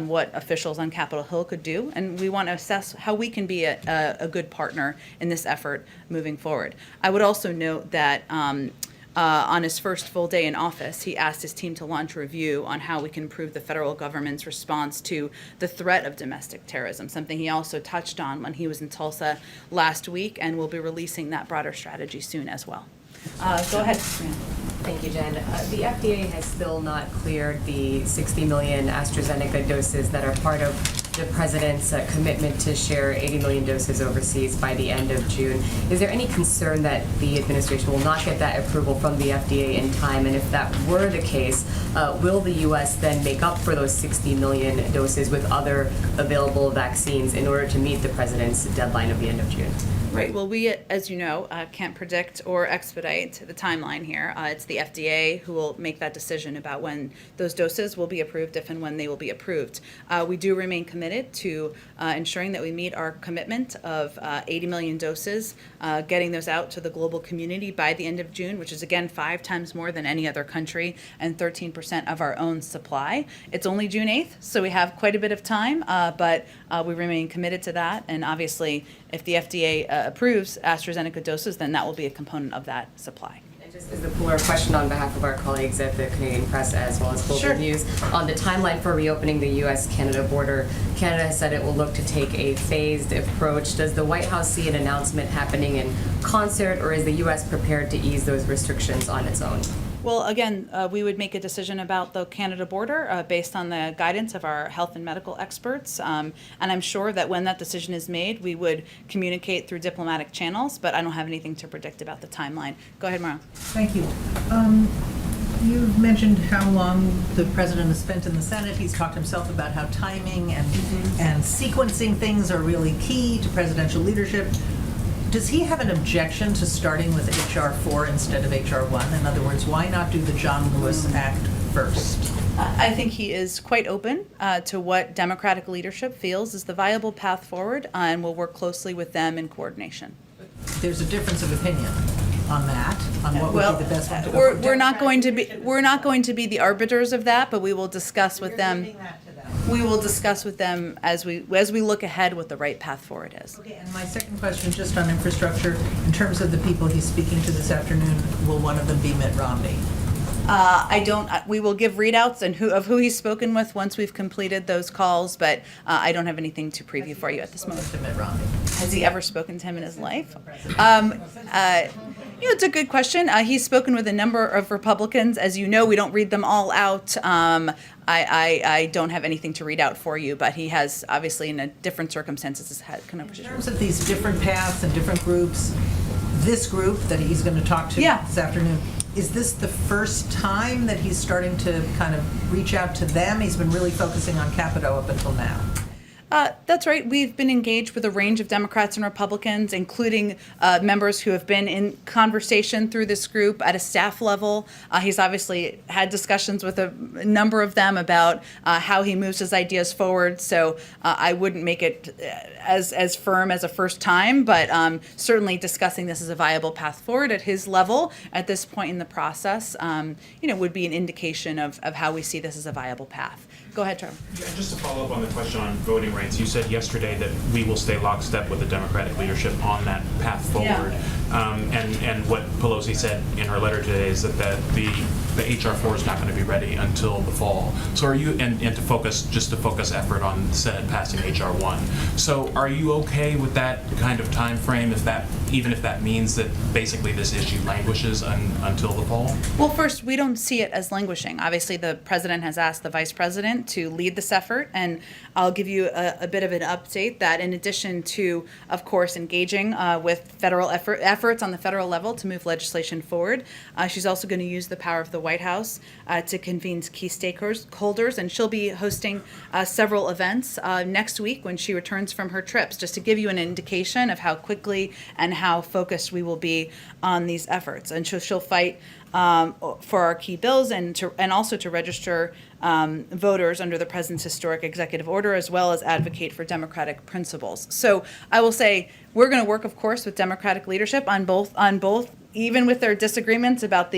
what officials on Capitol Hill could do, and we want to assess how we can be a good partner in this effort moving forward. I would also note that on his first full day in office, he asked his team to launch a review on how we can improve the federal government's response to the threat of domestic terrorism, something he also touched on when he was in Tulsa last week, and we'll be releasing that broader strategy soon as well. Go ahead, Sabrina. Thank you, Jen. The FDA has still not cleared the 60 million AstraZeneca doses that are part of the president's commitment to share 80 million doses overseas by the end of June. Is there any concern that the administration will not get that approval from the FDA in time? And if that were the case, will the U.S. then make up for those 60 million doses with other available vaccines in order to meet the president's deadline of the end of June? Right. Well, we, as you know, can't predict or expedite the timeline here. It's the FDA who will make that decision about when those doses will be approved, if and when they will be approved. We do remain committed to ensuring that we meet our commitment of 80 million doses, getting those out to the global community by the end of June, which is, again, 5 times more than any other country and 13% of our own supply. It's only June 8th, so we have quite a bit of time, but we remain committed to that. And obviously, if the FDA approves AstraZeneca doses, then that will be a component of that supply. And just as a fuller question on behalf of our colleagues at the Canadian Press as well as Global News, on the timeline for reopening the U.S.-Canada border, Canada has said it will look to take a phased approach. Does the White House see an announcement happening in concert, or is the U.S. prepared to ease those restrictions on its own? Well, again, we would make a decision about the Canada border based on the guidance of our health and medical experts. And I'm sure that when that decision is made, we would communicate through diplomatic channels, but I don't have anything to predict about the timeline. Go ahead, Mara. Thank you. You've mentioned how long the president has spent in the Senate. He's talked himself about how timing and sequencing things are really key to presidential leadership. Does he have an objection to starting with H.R. 4 instead of H.R. 1? In other words, why not do the John Lewis Act first? I think he is quite open to what Democratic leadership feels is the viable path forward, and will work closely with them in coordination. There's a difference of opinion on that, on what would be the best one to go for. We're not going to be the arbiters of that, but we will discuss with them. We will discuss with them as we look ahead what the right path forward is. Okay, and my second question, just on infrastructure, in terms of the people he's speaking to this afternoon, will one of them be Mitt Romney? We will give readouts of who he's spoken with once we've completed those calls, but I don't have anything to preview for you at this moment. To Mitt Romney. Has he ever spoken to him in his life? It's a good question. He's spoken with a number of Republicans. As you know, we don't read them all out. I don't have anything to read out for you, but he has, obviously, in a different circumstances, had conversations. In terms of these different paths and different groups, this group that he's going to talk to this afternoon, is this the first time that he's starting to kind of reach out to them? He's been really focusing on Capito up until now. That's right. We've been engaged with a range of Democrats and Republicans, including members who have been in conversation through this group at a staff level. He's obviously had discussions with a number of them about how he moves his ideas forward. So I wouldn't make it as firm as a first time, but certainly discussing this as a viable path forward at his level at this point in the process, would be an indication of how we see this as a viable path. Go ahead, Trevor. Yeah, just to follow up on the question on voting rights, you said yesterday that we will stay lockstep with the Democratic leadership on that path forward. And what Pelosi said in her letter today is that the H.R. 4 is not going to be ready until the fall. So are you, and to focus effort on the Senate passing H.R. 1. So are you okay with that kind of time frame, even if that means that basically this issue languishes until the fall? Well, first, we don't see it as languishing. Obviously, the president has asked the vice president to lead this effort, and I'll give you a bit of an update that in addition to, of course, engaging with federal efforts on the federal level to move legislation forward, she's also going to use the power of the White House to convene key stakeholders, and she'll be hosting several events next week when she returns from her trips, just to give you an indication of how quickly and how focused we will be on these efforts. And she'll fight for our key bills and also to register voters under the president's historic executive order, as well as advocate for democratic principles. So I will say we're going to work, of course, with Democratic leadership on both, even with their disagreements about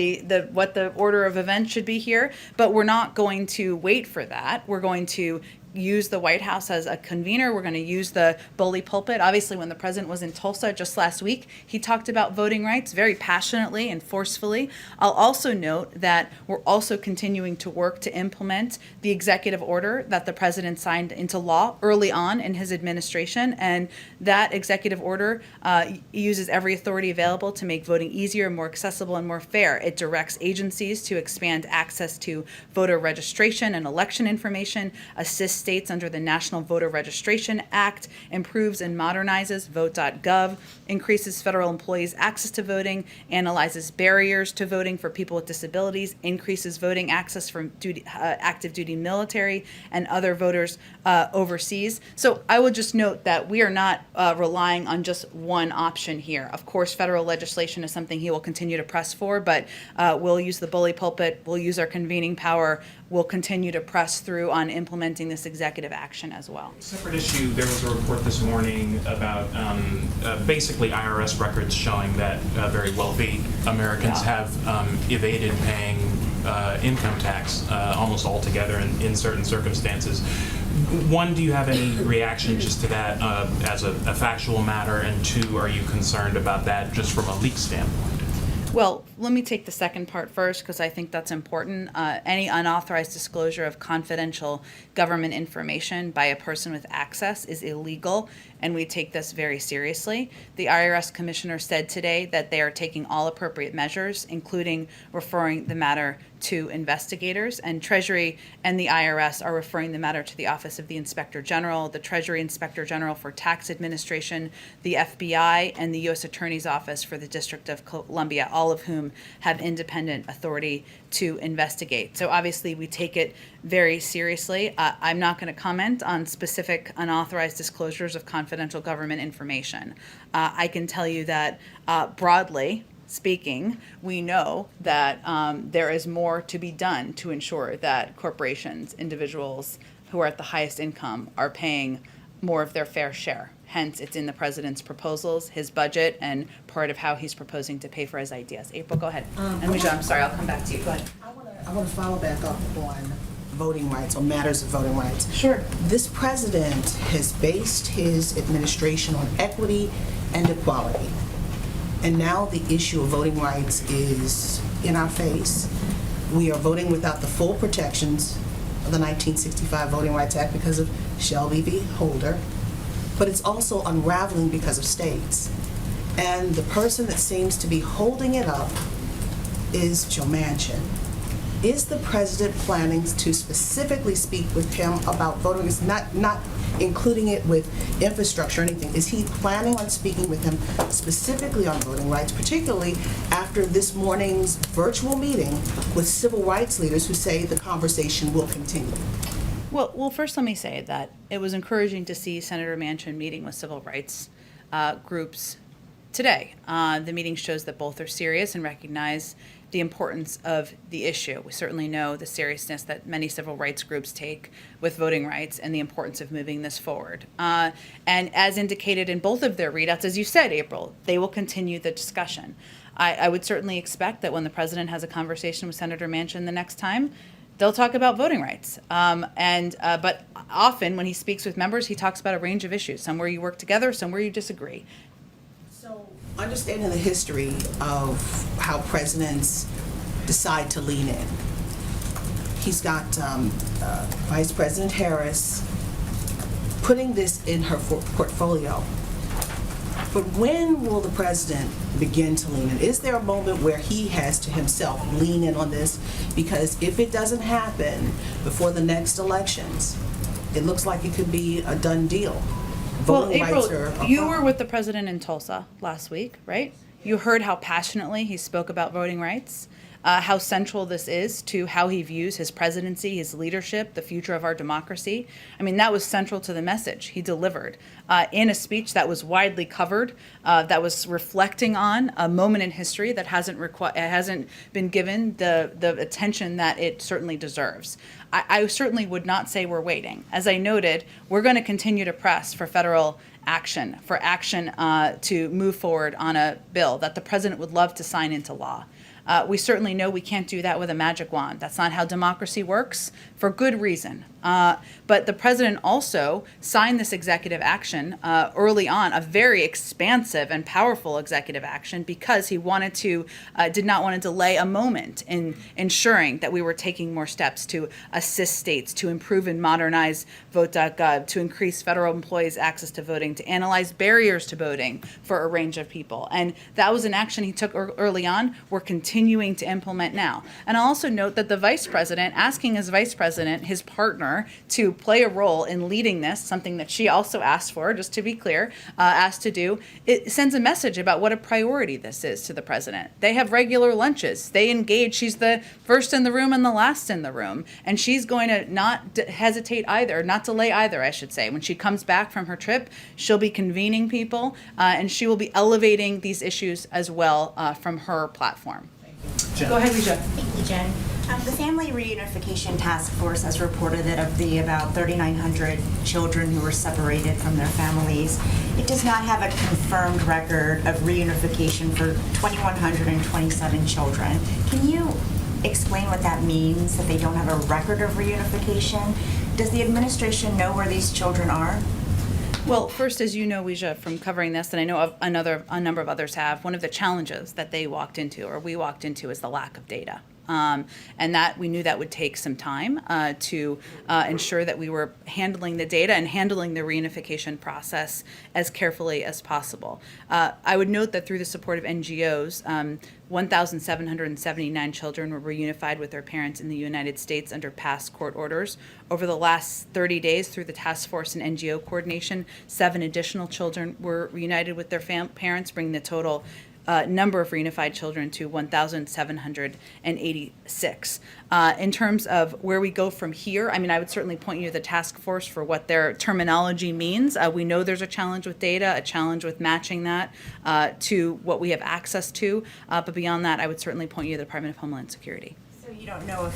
what the order of events should be here. But we're not going to wait for that. We're going to use the White House as a convener. We're going to use the bully pulpit. Obviously, when the president was in Tulsa just last week, he talked about voting rights very passionately and forcefully. I'll also note that we're also continuing to work to implement the executive order that the president signed into law early on in his administration. And that executive order uses every authority available to make voting easier, more accessible, and more fair. It directs agencies to expand access to voter registration and election information, assists states under the National Voter Registration Act, improves and modernizes vote.gov, increases federal employees' access to voting, analyzes barriers to voting for people with disabilities, increases voting access for active duty military and other voters overseas. So I would just note that we are not relying on just one option here. Of course, federal legislation is something he will continue to press for, but we'll use the bully pulpit, we'll use our convening power, we'll continue to press through on implementing this executive action as well. Separate issue, there was a report this morning about basically IRS records showing that very wealthy Americans have evaded paying income tax almost altogether in certain circumstances. One, do you have any reaction just to that as a factual matter? And two, are you concerned about that just from a leak standpoint? Well, let me take the second part first because I think that's important. Any unauthorized disclosure of confidential government information by a person with access is illegal and we take this very seriously. The IRS commissioner said today that they are taking all appropriate measures, including referring the matter to investigators, and Treasury and the IRS are referring the matter to the Office of the Inspector General, the Treasury Inspector General for Tax Administration, the FBI, and the U.S. Attorney's Office for the District of Columbia, all of whom have independent authority to investigate. So obviously we take it very seriously. I'm not going to comment on specific unauthorized disclosures of confidential government information. I can tell you that broadly speaking, we know that there is more to be done to ensure that corporations, individuals who are at the highest income are paying more of their fair share. Hence, it's in the president's proposals, his budget, and part of how he's proposing to pay for his ideas. April, go ahead. And Michelle, I'm sorry, I'll come back to you. Go ahead. I want to follow back up on voting rights, or matters of voting rights. Sure. This president has based his administration on equity and equality. And now the issue of voting rights is in our face. We are voting without the full protections of the 1965 Voting Rights Act because of Shelby v. Holder, but it's also unraveling because of states. And the person that seems to be holding it up is Joe Manchin. Is the president planning to specifically speak with him about voting rights, not including it with infrastructure or anything? Is he planning on speaking with him specifically on voting rights, particularly after this morning's virtual meeting with civil rights leaders who say the conversation will continue? Well, first let me say that it was encouraging to see Senator Manchin meeting with civil rights groups today. The meeting shows that both are serious and recognize the importance of the issue. We certainly know the seriousness that many civil rights groups take with voting rights and the importance of moving this forward. And as indicated in both of their readouts, as you said, April, they will continue the discussion. I would certainly expect that when the president has a conversation with Senator Manchin the next time, they'll talk about voting rights. But often when he speaks with members, he talks about a range of issues, some where you work together, some where you disagree. Understanding the history of how presidents decide to lean in. He's got Vice President Harris putting this in her portfolio. But when will the president begin to lean in? Is there a moment where he has to himself lean in on this? Because if it doesn't happen before the next elections, it looks like it could be a done deal. Well, April, you were with the president in Tulsa last week, right? You heard how passionately he spoke about voting rights, how central this is to how he views his presidency, his leadership, the future of our democracy. I mean, that was central to the message he delivered in a speech that was widely covered, that was reflecting on a moment in history that hasn't been given the attention that it certainly deserves. I certainly would not say we're waiting. As I noted, we're going to continue to press for federal action, to move forward on a bill that the president would love to sign into law. We certainly know we can't do that with a magic wand. That's not how democracy works, for good reason. But the president also signed this executive action early on, a very expansive and powerful executive action, because he did not want to delay a moment in ensuring that we were taking more steps to assist states, to improve and modernize Vote.gov, to increase federal employees' access to voting, to analyze barriers to voting for a range of people. And that was an action he took early on. We're continuing to implement now. And I'll also note that the vice president, asking his vice president, his partner, to play a role in leading this, something that she also asked for, just to be clear, asked to do, it sends a message about what a priority this is to the president. They have regular lunches. They engage. She's the first in the room and the last in the room. And she's going to not hesitate either, not delay either, I should say. When she comes back from her trip, she'll be convening people, and she will be elevating these issues as well from her platform. Go ahead, Risha. Thank you, Jen. The Family Reunification Task Force has reported that of the about 3,900 children who were separated from their families, it does not have a confirmed record of reunification for 2,127 children. Can you explain what that means, that they don't have a record of reunification? Does the administration know where these children are? Well, first, as you know, Weijia, from covering this, and I know a number of others have, one of the challenges that we walked into is the lack of data. And that we knew that would take some time to ensure that we were handling the data and handling the reunification process as carefully as possible. I would note that through the support of NGOs, 1,779 children were reunified with their parents in the United States under past court orders. Over the last 30 days, through the task force and NGO coordination, 7 additional children were reunited with their parents, bringing the total number of reunified children to 1,786. In terms of where we go from here, I mean, I would certainly point you to the task force for what their terminology means. We know there's a challenge with data, a challenge with matching that to what we have access to. But beyond that, I would certainly point you to the Department of Homeland Security. So you don't know if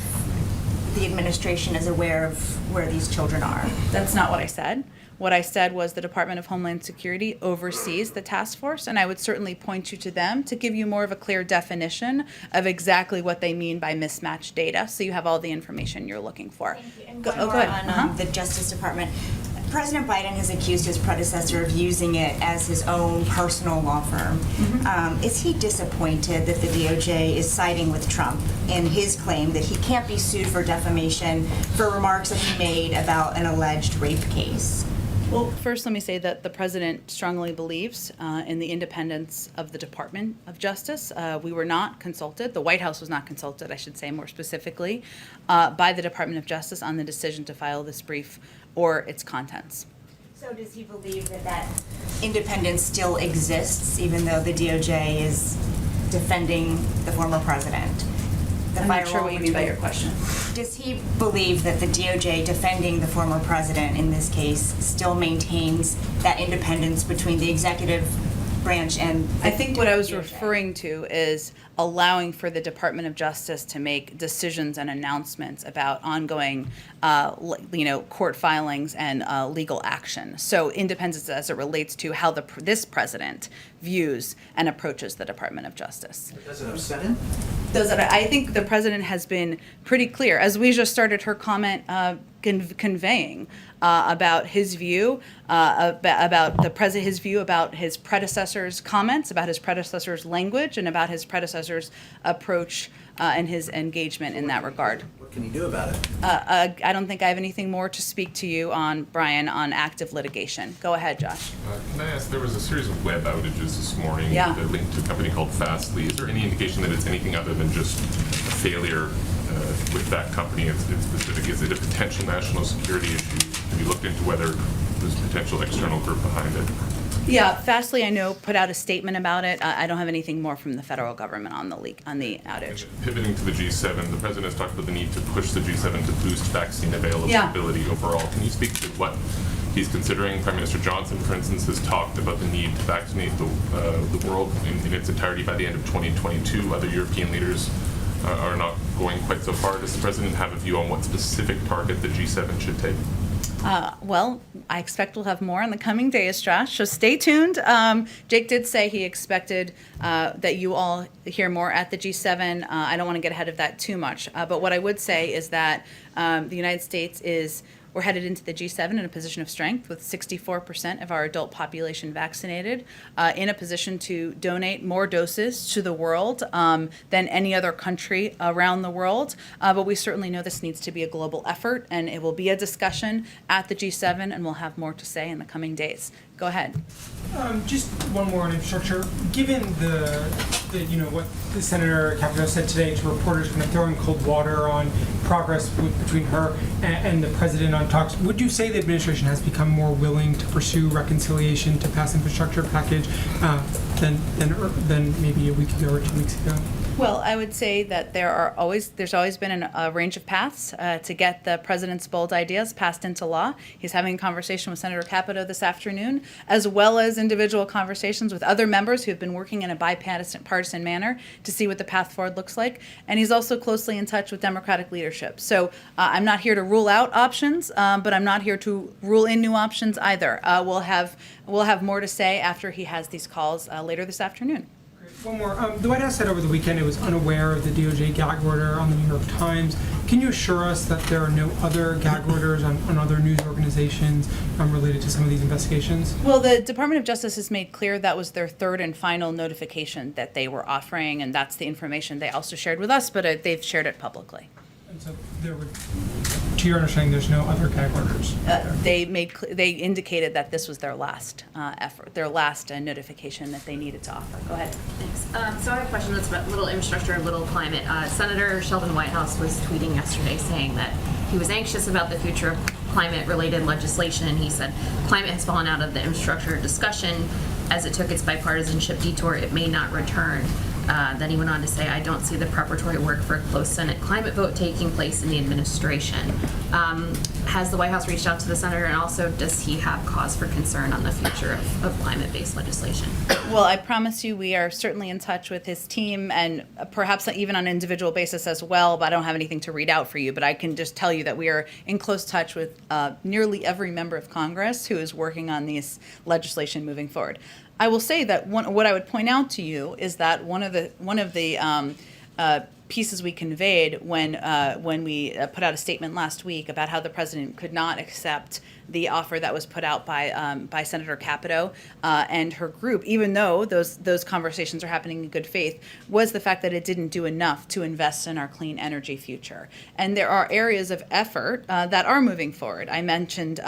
the administration is aware of where these children are? That's not what I said. What I said was the Department of Homeland Security oversees the task force, and I would certainly point you to them to give you more of a clear definition of exactly what they mean by mismatched data, so you have all the information you're looking for. Thank you. And Go one more ahead. on the Justice Department. President Biden has accused his predecessor of using it as his own personal law firm. Is he disappointed that the DOJ is siding with Trump in his claim that he can't be sued for defamation for remarks that he made about an alleged rape case? Well, first, let me say that the president strongly believes in the independence of the Department of Justice. We were not consulted, the White House was not consulted, I should say more specifically, by the Department of Justice on the decision to file this brief or its contents. So does he believe that that independence still exists, even though the DOJ is defending the former president? I'm not sure what you mean by your question. Does he believe that the DOJ defending the former president in this case still maintains that independence between the executive branch and the I think what I was DOJ? referring to is allowing for the Department of Justice to make decisions and announcements about ongoing, court filings and legal action. So independence as it relates to how this president views and approaches the Department of Justice. Does it upset him? I think the president has been pretty clear, as we just started her comment conveying about his view his view about his predecessor's comments, about his predecessor's language, and about his predecessor's approach and his engagement in that regard. What can he do about it? I don't think I have anything more to speak to you on, Brian, on active litigation. Go ahead, Josh. Can I ask, there was a series of web outages this morning Yeah. that linked to a company called Fastly. Is there any indication that it's anything other than just a failure with that company in specific? Is it a potential national security issue? Have you looked into whether there's a potential external group behind it? Yeah, Fastly, I know, put out a statement about it. I don't have anything more from the federal government on the outage. Pivoting to the G7, the president has talked about the need to push the G7 to boost vaccine availability overall. Can you speak to what he's considering? Prime Minister Johnson, for instance, has talked about the need to vaccinate the world in its entirety by the end of 2022. Other European leaders are not going quite so far. Does the president have a view on what specific target the G7 should take? Well, I expect we'll have more in the coming days, Josh, so stay tuned. Jake did say he expected that you all hear more at the G7. I don't want to get ahead of that too much, but what I would say is that the United States we're headed into the G7 in a position of strength with 64% of our adult population vaccinated, in a position to donate more doses to the world than any other country around the world. But we certainly know this needs to be a global effort, and it will be a discussion at the G7, and we'll have more to say in the coming days. Go ahead. Just one more on infrastructure. Given what the Senator Capito said today to reporters, kind of throwing cold water on progress between her and the president on talks, would you say the administration has become more willing to pursue reconciliation to pass infrastructure package than maybe a week ago or 2 weeks ago? Well, I would say that there's always been a range of paths to get the president's bold ideas passed into law. He's having a conversation with Senator Capito this afternoon, as well as individual conversations with other members who have been working in a bipartisan manner to see what the path forward looks like. And he's also closely in touch with Democratic leadership. So I'm not here to rule out options, but I'm not here to rule in new options either. We'll have more to say after he has these calls later this afternoon. One more. The White House said over the weekend it was unaware of the DOJ gag order on the New York Times. Can you assure us that there are no other gag orders on other news organizations related to some of these investigations? Well, the Department of Justice has made clear that was their third and final notification that they were offering, and that's the information they also shared with us, but they've shared it publicly. And so there would, to your understanding, there's no other gag orders? They indicated that this was their last effort, their last notification that they needed to offer. Go ahead. Thanks. So I have a question that's about little infrastructure, little climate. Senator Sheldon Whitehouse was tweeting yesterday saying that he was anxious about the future of climate-related legislation, and he said climate has fallen out of the infrastructure discussion. As it took its bipartisanship detour, it may not return. Then he went on to say, I don't see the preparatory work for a close Senate climate vote taking place in the administration. Has the White House reached out to the senator, and also does he have cause for concern on the future of climate-based legislation? Well, I promise you we are certainly in touch with his team, and perhaps even on an individual basis as well, but I don't have anything to read out for you. But I can just tell you that we are in close touch with nearly every member of Congress who is working on this legislation moving forward. I will say that what I would point out to you is that one of the pieces we conveyed when we put out a statement last week about how the president could not accept the offer that was put out by Senator Capito and her group, even though those conversations are happening in good faith, was the fact that it didn't do enough to invest in our clean energy future. And there are areas of effort that are moving forward. I mentioned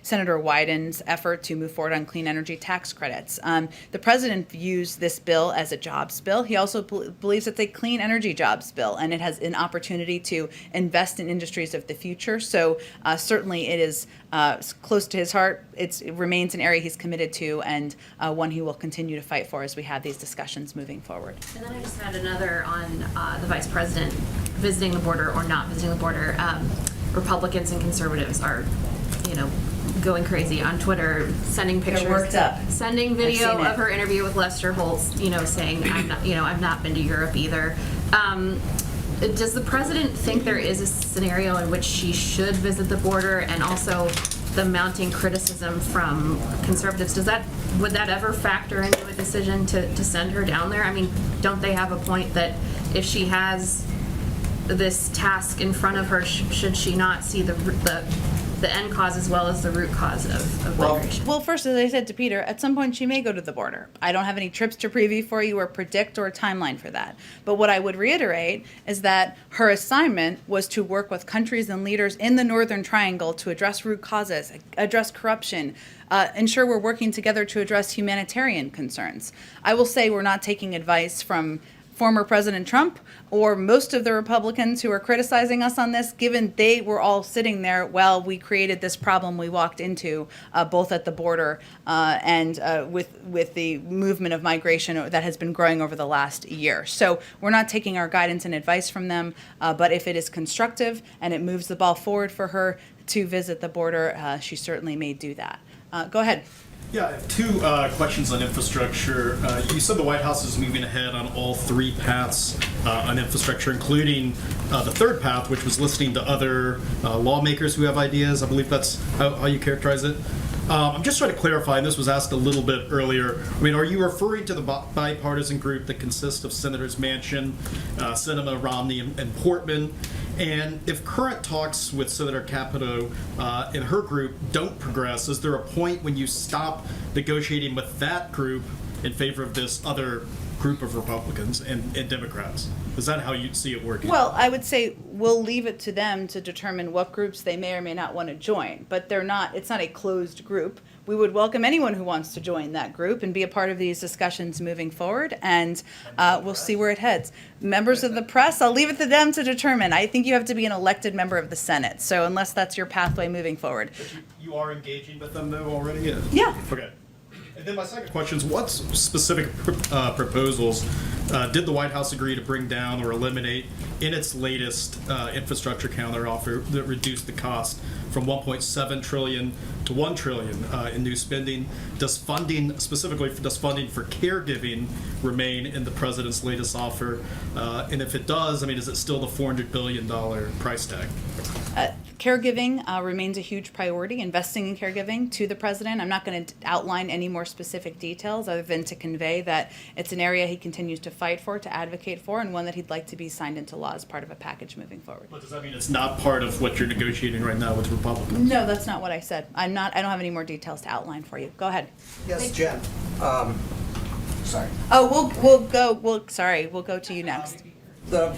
Senator Wyden's effort to move forward on clean energy tax credits. The president views this bill as a jobs bill. He also believes it's a clean energy jobs bill, and it has an opportunity to invest in industries of the future. So certainly it is close to his heart. It remains an area he's committed to, and one he will continue to fight for as we have these discussions moving forward. And then I just had another on the vice president visiting the border or not visiting the border. Republicans and conservatives are, going crazy on Twitter, sending pictures, worked up. sending video of her interview with Lester Holt, saying I've not been to Europe either. Does the president think there is a scenario in which she should visit the border, and also the mounting criticism from conservatives? Would that ever factor into a decision to send her down there? I mean, don't they have a point that if she has this task in front of her, should she not see the end cause as well as the root cause of migration? Well, first, as I said to Peter, at some point she may go to the border. I don't have any trips to preview for you or predict or a timeline for that. But what I would reiterate is that her assignment was to work with countries and leaders in the Northern Triangle to address root causes, address corruption, ensure we're working together to address humanitarian concerns. I will say we're not taking advice from former President Trump or most of the Republicans who are criticizing us on this, given they were all sitting there while we created this problem we walked into, both at the border and with the movement of migration that has been growing over the last year. So we're not taking our guidance and advice from them, but if it is constructive and it moves the ball forward for her to visit the border, she certainly may do that. Go ahead. Yeah, I have two questions on infrastructure. You said the White House is moving ahead on all three paths on infrastructure, including the third path, which was listening to other lawmakers who have ideas. I believe that's how you characterize it. I'm just trying to clarify, and this was asked a little bit earlier. I mean, are you referring to the bipartisan group that consists of Senators Manchin, Sinema, Romney, and Portman? And if current talks with Senator Capito and her group don't progress, is there a point when you stop negotiating with that group in favor of this other group of Republicans and Democrats? Is that how you see it working? Well, I would say we'll leave it to them to determine what groups they may or may not want to join, but it's not a closed group. We would welcome anyone who wants to join that group and be a part of these discussions moving forward, and we'll see where it heads. Members of the press, I'll leave it to them to determine. I think you have to be an elected member of the Senate, so unless that's your pathway moving forward. You are engaging with them, though, already? Yeah. Okay. And then my second question is, what specific proposals did the White House agree to bring down or eliminate in its latest infrastructure counteroffer that reduced the cost from $1.7 trillion to $1 trillion in new spending? Does funding for caregiving remain in the president's latest offer? And if it does, I mean, is it still the $400 billion price tag? Caregiving remains a huge priority, investing in caregiving to the president. I'm not going to outline any more specific details other than to convey that it's an area he continues to fight for, to advocate for, and one that he'd like to be signed into law as part of a package moving forward. But does that mean it's not part of what you're negotiating right now with Republicans? No, that's not what I said. I don't have any more details to outline for you. Go ahead. Yes, Jen. Sorry. Oh, we'll go to you next. The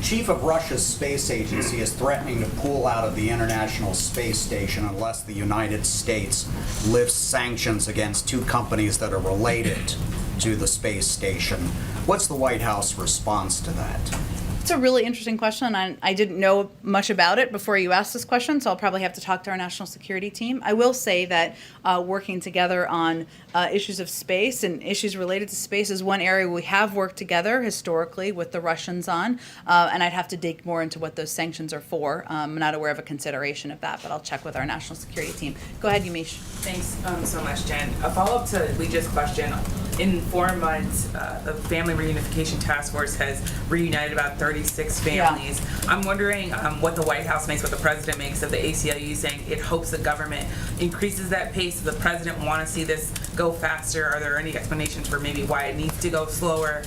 chief of Russia's space agency is threatening to pull out of the International Space Station unless the United States lifts sanctions against two companies that are related to the space station. What's the White House response to that? It's a really interesting question. I didn't know much about it before you asked this question, so I'll probably have to talk to our national security team. I will say that working together on issues of space and issues related to space is one area we have worked together historically with the Russians on, and I'd have to dig more into what those sanctions are for. I'm not aware of a consideration of that, but I'll check with our national security team. Go ahead, Yamiche. Thanks so much, Jen. A follow-up to Leja's question. In 4 months, the Family Reunification Task Force has reunited about 36 families. Yeah. I'm wondering what the White House makes, what the president makes of the ACLU saying it hopes the government increases that pace. Does the president want to see this go faster? Are there any explanations for maybe why it needs to go slower?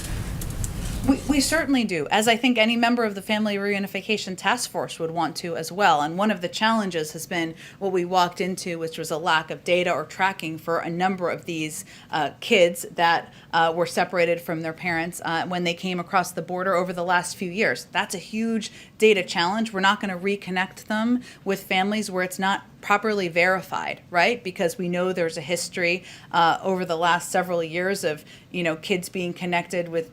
We certainly do, as I think any member of the Family Reunification Task Force would want to as well. And one of the challenges has been what we walked into, which was a lack of data or tracking for a number of these kids that were separated from their parents when they came across the border over the last few years. That's a huge data challenge. We're not going to reconnect them with families where it's not properly verified, right? Because we know there's a history over the last several years of, kids being connected with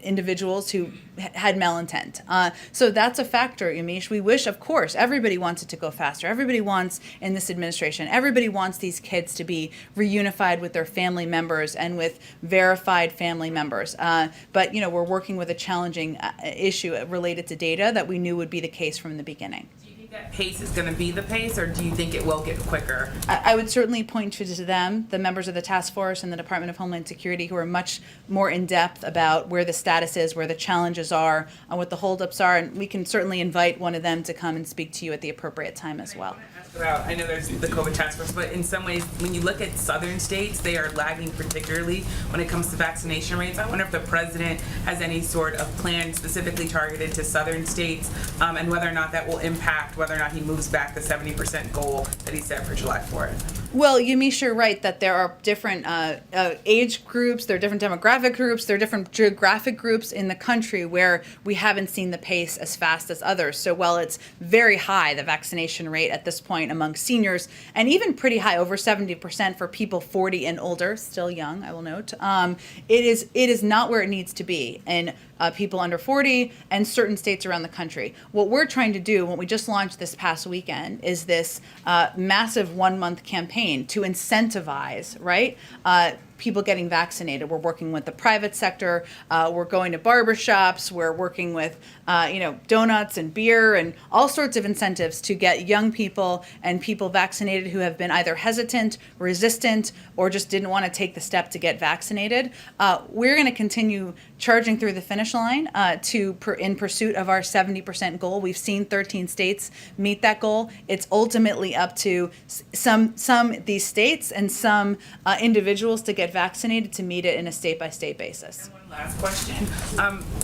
individuals who had malintent. So that's a factor, Yamiche. We wish, of course, everybody wants it to go faster. Everybody wants, in this administration, everybody wants these kids to be reunified with their family members and with verified family members. But, we're working with a challenging issue related to data that we knew would be the case from the beginning. That pace is going to be the pace, or do you think it will get quicker? I would certainly point to them, the members of the task force and the Department of Homeland Security, who are much more in depth about where the status is, where the challenges are, and what the holdups are, and we can certainly invite one of them to come and speak to you at the appropriate time as well. I know there's the COVID task force, but in some ways, when you look at southern states, they are lagging particularly when it comes to vaccination rates. I wonder if the president has any sort of plan specifically targeted to southern states, and whether or not that will impact whether or not he moves back the 70% goal that he set for July 4th. Well, Yamiche, you're right that there are different age groups, there are different demographic groups, there are different geographic groups in the country where we haven't seen the pace as fast as others. So while it's very high, the vaccination rate at this point among seniors, and even pretty high, over 70% for people 40 and older, still young, I will note, it is not where it needs to be. And people under 40 and certain states around the country. What we're trying to do, what we just launched this past weekend, is this massive 1-month campaign to incentivize, right? People getting vaccinated. We're working with the private sector. We're going to barbershops. We're working with, donuts and beer and all sorts of incentives to get young people and people vaccinated who have been either hesitant, resistant, or just didn't want to take the step to get vaccinated. We're going to continue charging through the finish line in pursuit of our 70% goal. We've seen 13 states meet that goal. It's ultimately up to some these states and some individuals to get vaccinated to meet it in a state-by-state basis. And one last question.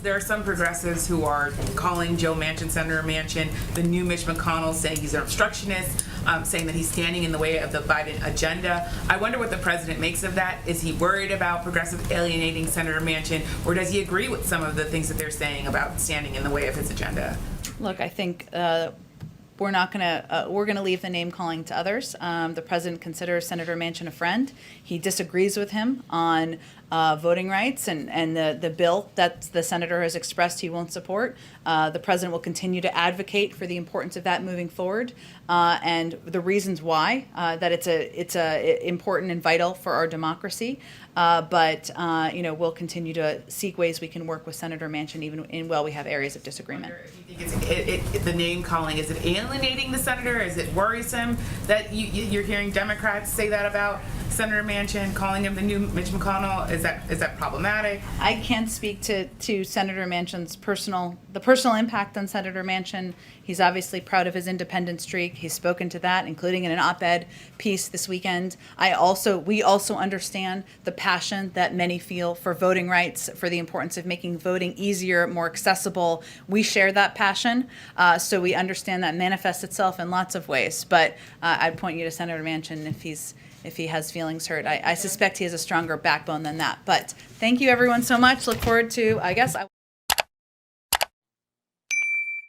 There are some progressives who are calling Joe Manchin, Senator Manchin, the new Mitch McConnell, saying he's an obstructionist, saying that he's standing in the way of the Biden agenda. I wonder what the president makes of that. Is he worried about progressive alienating Senator Manchin, or does he agree with some of the things that they're saying about standing in the way of his agenda? Look, I think we're going to leave the name calling to others. The president considers Senator Manchin a friend. He disagrees with him on voting rights and the bill that the senator has expressed he won't support. The president will continue to advocate for the importance of that moving forward and the reasons why, that it's important and vital for our democracy. But we'll continue to seek ways we can work with Senator Manchin even while we have areas of disagreement. Do you think the name calling, is it alienating the senator? Is it worrisome that you're hearing Democrats say that about Senator Manchin, calling him the new Mitch McConnell? Is that problematic? I can't speak to Senator Manchin's personal the personal impact on Senator Manchin. He's obviously proud of his independent streak. He's spoken to that, including in an op-ed piece this weekend. We also understand the passion that many feel for voting rights, for the importance of making voting easier, more accessible. We share that passion, so we understand that manifests itself in lots of ways. But I'd point you to Senator Manchin if he has feelings hurt. I suspect he has a stronger backbone than that. But thank you everyone so much. Look forward to,